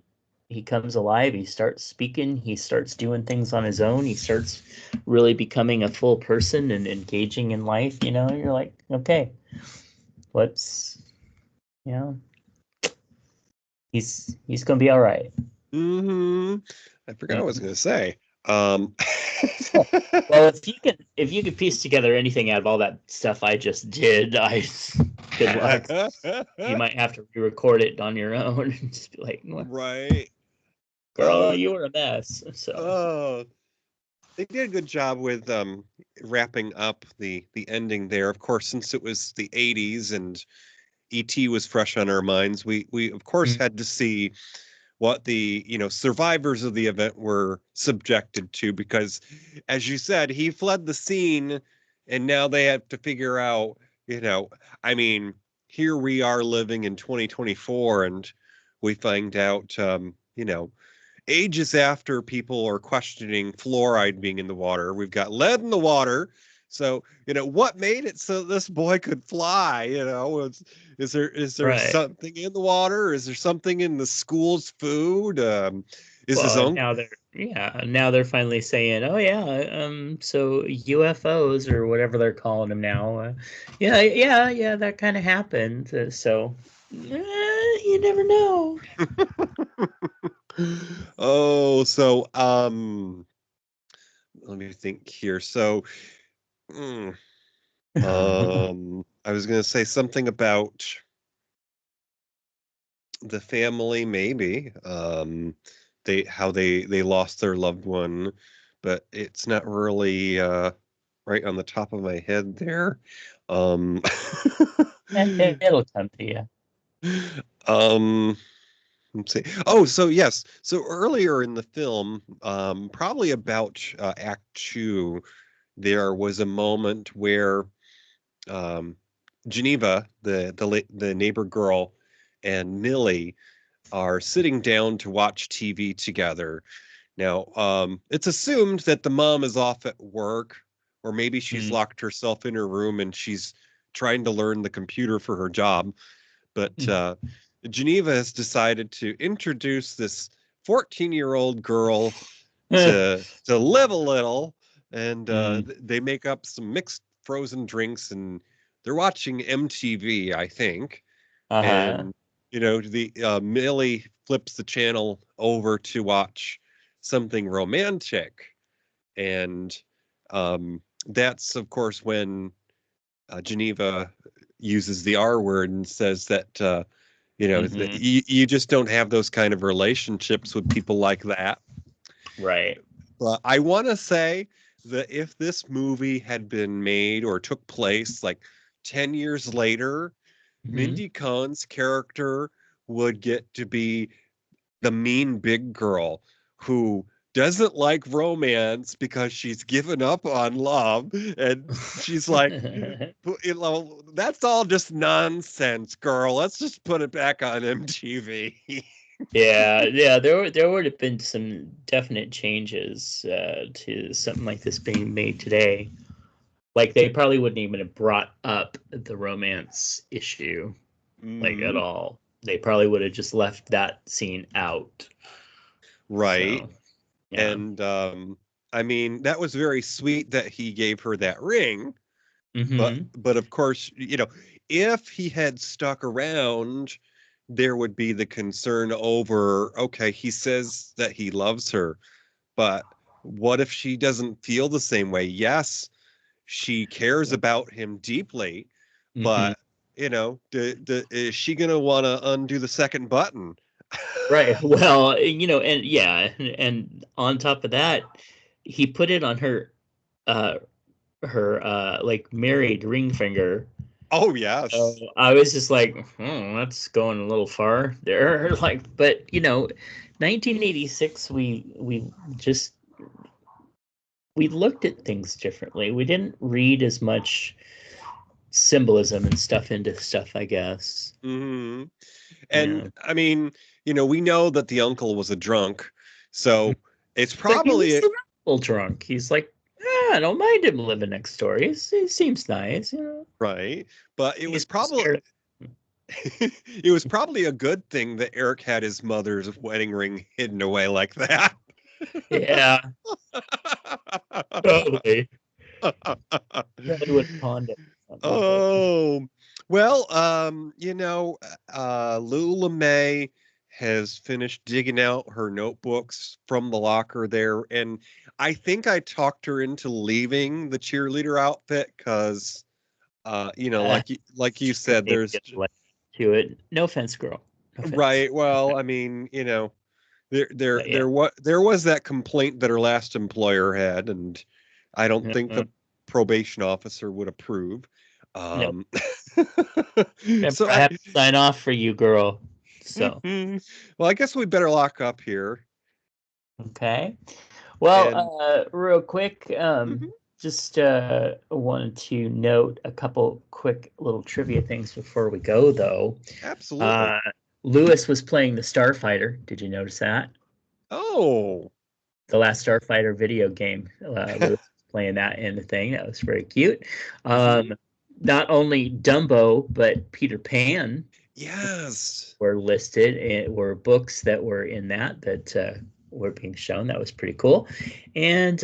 he comes alive. He starts speaking. He starts doing things on his own. He starts really becoming a full person and engaging in life. You're like, okay, what's, you know, he's gonna be all right. hmm I forgot what I was going to say. Um, Well, if you could piece together anything out of all that stuff I just did, good luck. You might have to re-record it on your own and just be like, right. "Girl, Oh, you were a mess." So, oh, they did a good job with wrapping up the ending there. Of course, since it was the 80s and ET was fresh on our minds, we of course mm, had to see what the survivors of the event were subjected to, because as you said, he fled the scene, and now they have to figure out, you know I mean, here we are living in 2024, and we find out, ages after people are questioning fluoride being in the water, we've got lead in the water. So, what made it so this boy could fly? Is there right. something in the water? Is there something in the school's food? Is his Well, uncle? now they're finally saying, "Oh yeah, so UFOs or whatever they're calling them now, yeah, yeah, yeah, that kind of happened." So, you never know. Oh, so let me think here. So, mm, I was gonna say something about the family, maybe. They lost their loved one, but it's not really right on the top of my head there. Um, It'll come to you. um, Let's see. Oh, so yes. So earlier in the film, probably about Act Two, there was a moment where um, Geneva, the neighbor girl, and Millie are sitting down to watch TV together. Now, it's assumed that the mom is off at work, or maybe she's Mm. locked herself in her room and she's trying to learn the computer for her job. But Geneva has decided to introduce this 14-year-old girl to live a little, and Mm. they make up some mixed frozen drinks, and they're watching MTV, I think. Uh-huh. And the Millie flips the channel over to watch something romantic, and that's of course when Geneva uses the R word and says that that Mm-hmm. you just don't have those kind of relationships with people like that. Right. But I want to say that if this movie had been made or took place like 10 years later, Mm-hmm. Mindy Cohn's character would get to be the mean big girl who doesn't like romance because she's given up on love, and she's like, that's all just nonsense, girl, let's just put it back on MTV. Yeah, there would have been some definite changes to something like this being made today. Like they probably wouldn't even have brought up the romance issue like at Mhm. all. They probably would have just left that scene out. Right. So yeah. And I mean, that was very sweet that he gave her that ring, but Mm-hmm. of course, if he had stuck around, there would be the concern over, okay, he says that he loves her, but what if she doesn't feel the same way? Yes, she cares about him deeply, Mm-hmm. but is she gonna want to undo the second button? Right. Well, and yeah, and on top of that, he put it on uh her like married ring finger. Oh So yes. I was just like, that's going a little far there. Like, but 1986, we just we looked at things differently. We didn't read as much symbolism and stuff into stuff, I guess. Hmm. Yeah. And I mean, we know that the uncle was a drunk, so it's But he probably was a little drunk. He's like, I don't mind him living next door. He seems nice. right, but it was He's probably scared. it was probably a good thing that Eric had his mother's wedding ring hidden away like that. Yeah, probably. Probably would have pawned it or something, but Oh, well, Lula May has finished digging out her notebooks from the locker there, and I think I talked her into leaving the cheerleader outfit because, uh, like you she said, seemed there's like to it. No offense, girl. No offense. right. Well, I mean, But yeah. there was that complaint that her last employer had, and I don't think Uh-uh. the probation officer would approve. Nope. Um, Remember, so I have to sign off for you, girl. So, well, I guess we better lock up here. okay. Well, And real quick, mhm, just wanted to note a couple quick little trivia things before we go, though. absolutely. Uh, Lewis was playing the Starfighter. Did you notice that? Oh, The last Starfighter video game. Lewis was playing that in the thing. That was very cute. mhm, Not only Dumbo, but Peter Pan yes. were listed. It were books that were in that were being shown. That was pretty cool. And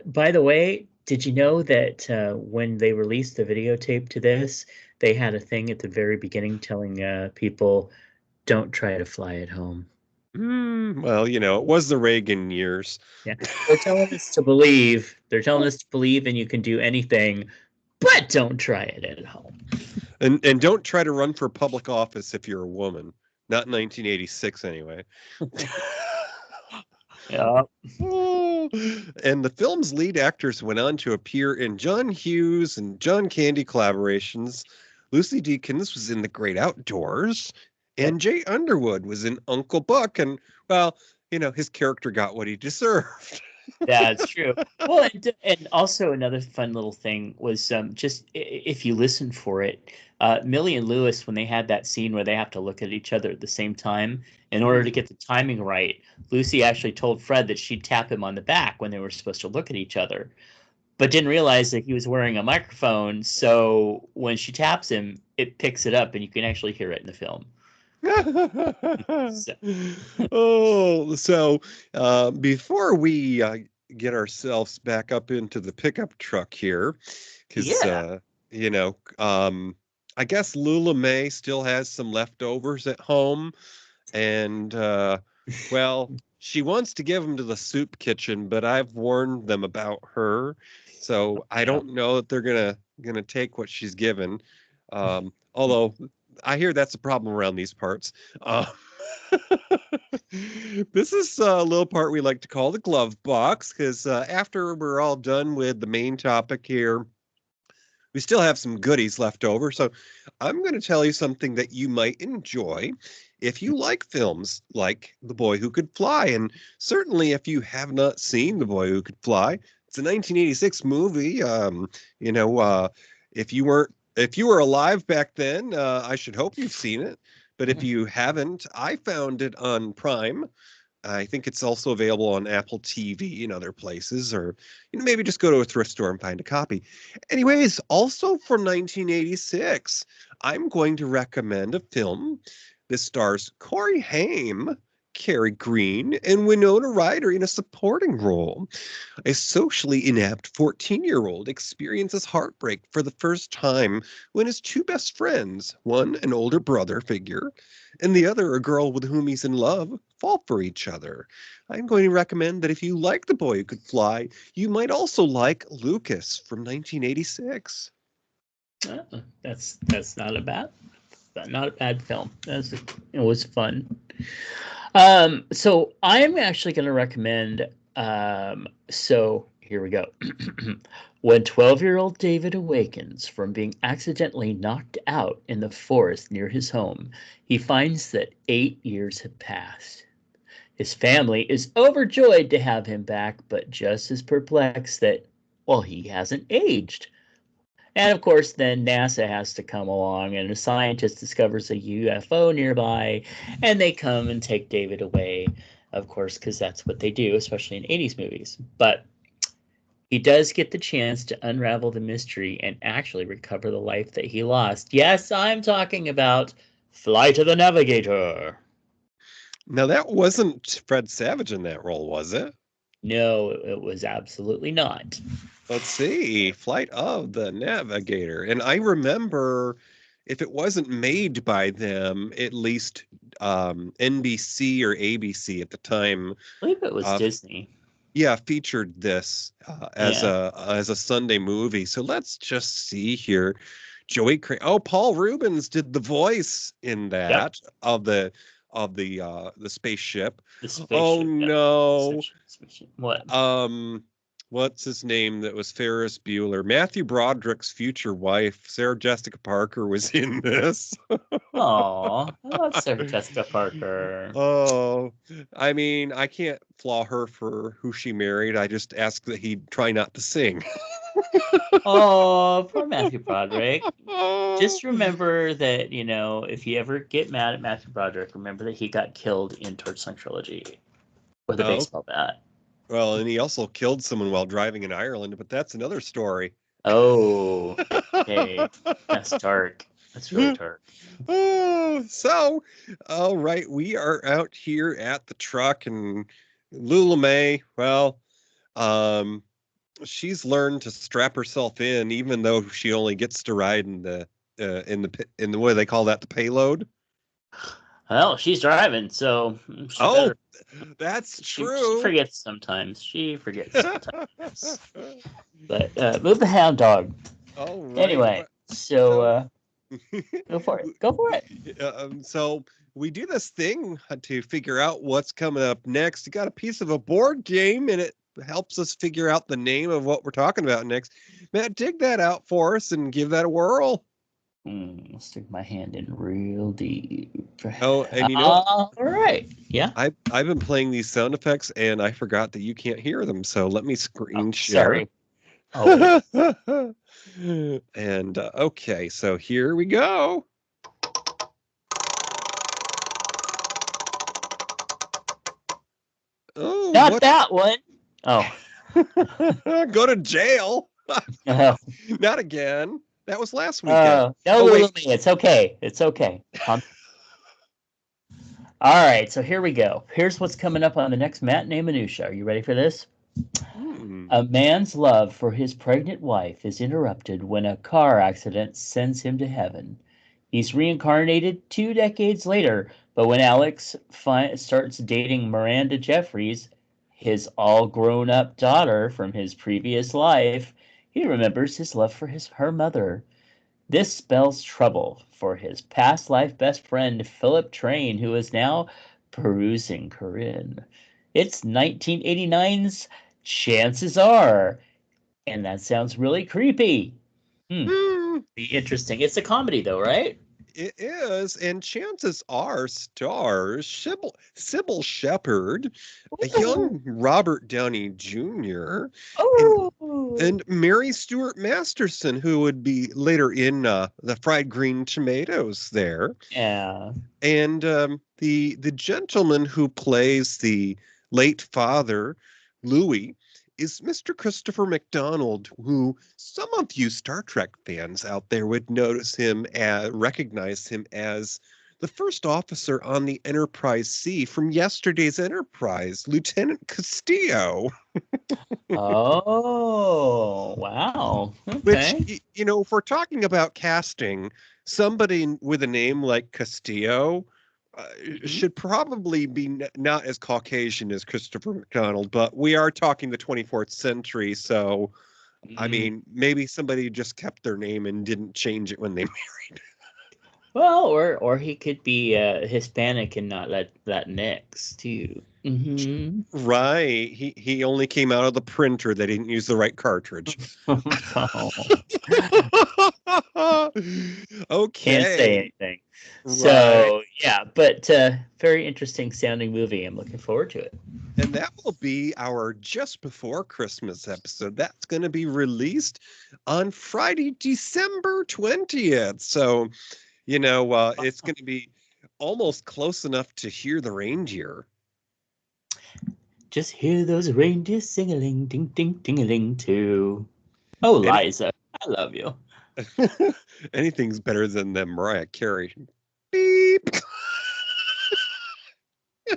by the way, did you know that when they released the videotape to this, they had a thing at the very beginning telling people, "Don't try to fly at home." Well, it was the Reagan years. Yeah, they're telling us to believe. They're telling us to believe, and you can do anything, but don't try it at home. And don't try to run for public office if you're a woman. Not in 1986 anyway. Yeah. Oh, and the film's lead actors went on to appear in John Hughes and John Candy collaborations Lucy Deakins was in The Great Outdoors, Yep. and Jay Underwood was in Uncle Buck. And, well, his character got what he deserved. That's true. Well, and also another fun little thing was just if you listen for it, Millie and Lewis, when they had that scene where they have to look at each other at the same time, in order to get the timing right, Lucy actually told Fred that she'd tap him on the back when they were supposed to look at each other, but didn't realize that he was wearing a microphone. So when she taps him, it picks it up and you can actually hear it in the film. So, so before we get ourselves back up into the pickup truck here, because yeah. I guess Lula May still has some leftovers at home, and well, she wants to give them to the soup kitchen, but I've warned them about her, so I Yep. don't know that they're gonna take what she's given. Although I hear that's a problem around these parts. Uh, this is a little part we like to call the glove box, because after we're all done with the main topic here, we still have some goodies left over. So I'm going to tell you something that you might enjoy if you like films like The Boy Who Could Fly. And certainly if you have not seen The Boy Who Could Fly, it's a 1986 movie. If you were alive back then, I should hope you've seen it. But if you haven't, I found it on Prime. I think it's also available on Apple TV and other places, or maybe just go to a thrift store and find a copy. Anyways, also from 1986, I'm going to recommend a film that stars Corey Haim, Cary Green, and Winona Ryder in a supporting role. A socially inept 14-year-old experiences heartbreak for the first time when his two best friends, one an older brother figure, and the other a girl with whom he's in love, fall for each other. I'm going to recommend that if you like The Boy Who Could Fly, you might also like Lucas from 1986. That's not a bad film. It was fun. So I'm actually going to recommend. So here we go. When 12-year-old David awakens from being accidentally knocked out in the forest near his home, he finds that 8 years have passed. His family is overjoyed to have him back, but just as perplexed that, well, he hasn't aged. And of course, then NASA has to come along, and a scientist discovers a UFO nearby, and they come and take David away, of course, because that's what they do, especially in 80s movies. But he does get the chance to unravel the mystery and actually recover the life that he lost. Yes, I'm talking about Flight of the Navigator. Now, that wasn't Fred Savage in that role, was it? No, it was absolutely not. Let's see, Flight of the Navigator. And I remember, if it wasn't made by them, at least NBC or ABC at the time, I believe it was Disney. yeah, featured this as a Sunday movie. So let's just see here. Paul Rubens did the voice in that of the spaceship. The spaceship. Oh no. What? What's his name that was Ferris Bueller? Matthew Broderick's future wife, Sarah Jessica Parker, was in this. Oh, I love Sarah Jessica Parker. Oh, I mean, I can't flaw her for who she married. I just ask that he try not to sing. Oh, poor Matthew Broderick. Just remember that, if you ever get mad at Matthew Broderick, remember that he got killed in Torchsong Trilogy with a baseball bat. Well, and he also killed someone while driving in Ireland, but that's another story. Oh, okay. That's dark. That's really dark. So, all right, we are out here at the truck, and Lula May, well, she's learned to strap herself in, even though she only gets to ride in the what do they call that, the payload? Well, she's driving, so that's true. She forgets sometimes. But move the hound dog. All right. Anyway, so go for it. So we do this thing to figure out what's coming up next. You got a piece of a board game, and it helps us figure out the name of what we're talking about next. Matt, dig that out for us and give that a whirl. Stick my hand in real deep. Oh, and you know what? All right. Yeah. I've been playing these sound effects and I forgot that you can't hear them. So let me Oh, screen share. sorry. Oh, And okay, so here we go. Oh, not what? that one. Oh. Go to jail. Oh. Not again. That was last weekend. No, Oh, wait. Lily, it's okay. It's okay. All right, so here we go. Here's what's coming up on the next Matinee Minutia. Are you ready for this? Hmm. A man's love for his pregnant wife is interrupted when a car accident sends him to heaven. He's reincarnated 2 decades later, but when Alex starts dating Miranda Jeffries, his all grown up daughter from his previous life, he remembers his love for her mother. This spells trouble for his past life best friend, Philip Train, who is now perusing Corinne. It's 1989's Chances Are, and that sounds really creepy. Hmm, Hmm. be interesting. It's a comedy, though, right? It is, and chances are stars Sybil Shepherd, a Ooh. young Robert Downey Jr., and Oh, and Mary Stuart Masterson, who would be later in the Fried Green Tomatoes there, yeah. and the gentleman who plays the late father, Louis, is Mr. Christopher McDonald, who some of you Star Trek fans out there would recognize him as the first officer on the Enterprise C from yesterday's Enterprise, Lieutenant Castillo. Oh, wow. Which, Okay. if we're talking about casting, somebody with a name like Castillo uh, Mhm. should probably be not as Caucasian as Christopher McDonald, but we are talking the 24th century. So, I Mm. mean, maybe somebody just kept their name and didn't change it when they married. Well, or he could be Hispanic and not Latinx too. Hmm. Right. He only came out of the printer. They didn't use the right cartridge. Oh, can't say Okay. anything. Right. So yeah, but very interesting sounding movie. I'm looking forward to it. And that will be our just before Christmas episode. That's going to be released on Friday, December 20th. So, it's going to be almost close enough to hear the reindeer. Just hear those reindeer sing-a-ling, ding, ding, ding-a-ling too. Oh, Any Liza, I love you. Anything's better than the Mariah Carey. Beep.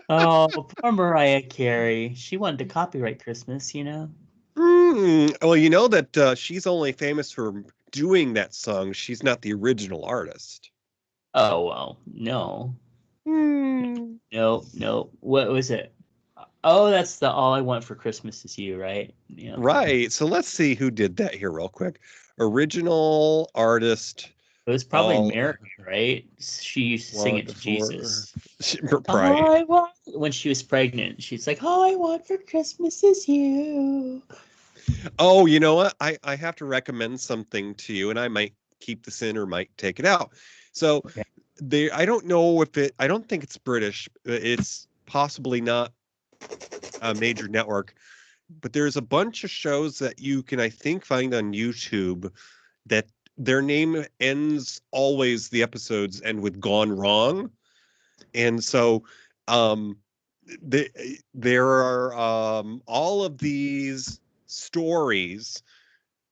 Oh, poor Mariah Carey. She wanted to copyright Christmas, you know? Well, you know that she's only famous for doing that song. She's not the original artist. Oh, well, no. Hmm. No, no. What was it? Oh, that's the All I Want for Christmas Is You, right? Yeah. Right. So let's see who did that here real quick. Original artist, It was probably all Mary, right? She used to sing it want to for Jesus. right. All I want when she was pregnant. She's like, All I want for Christmas is you. Oh, you know what? I have to recommend something to you, and I might keep this in or might take it out. So Okay. I don't know if I don't think it's British. It's possibly not a major network, but there's a bunch of shows that you can, I think, find on YouTube that their name ends always, the episodes end with "gone wrong," and so um, the, there are all of these stories,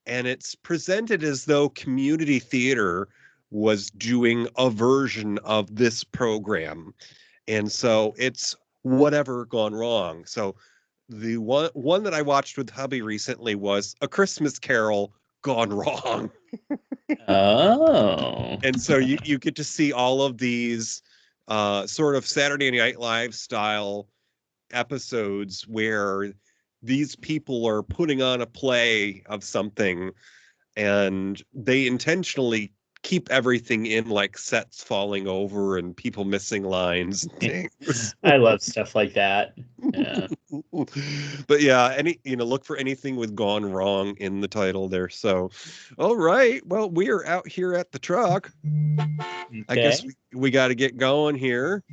and it's presented as though community theater was doing a version of this program, and so it's whatever gone wrong. So the one that I watched with hubby recently was A Christmas Carol gone wrong. Oh. And so you get to see all of these sort of Saturday Night Live style episodes where these people are putting on a play of something, and they intentionally keep everything in, like sets falling over and people missing lines and things. I love stuff like that. Yeah. But yeah, look for anything with "gone wrong" in the title there. So, all right. Well, we are out here at the truck. I guess Okay. we got to get going here.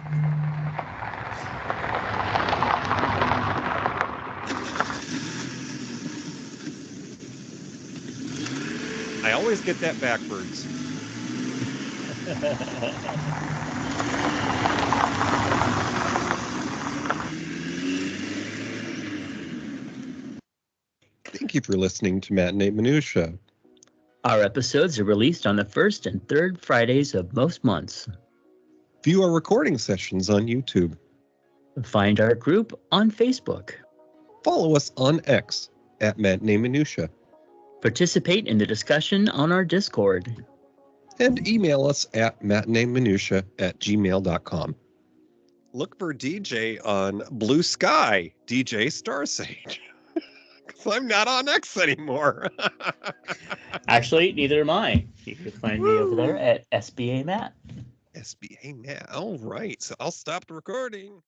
I always get that backwards. Thank you for listening to Matinee Minutia. Our episodes are released on the first and third Fridays of most months. View our recording sessions on YouTube. Find our group on Facebook. Follow us on X at Matinee Minutia. Participate in the discussion on our Discord. And email us at matineeminutia@gmail.com. Look for DJ on Blue Sky, DJ Starsage. Because I'm not on X anymore. Actually, neither am I. You can find me over there at SBA Matt. SBA Matt. All right. So I'll stop the recording.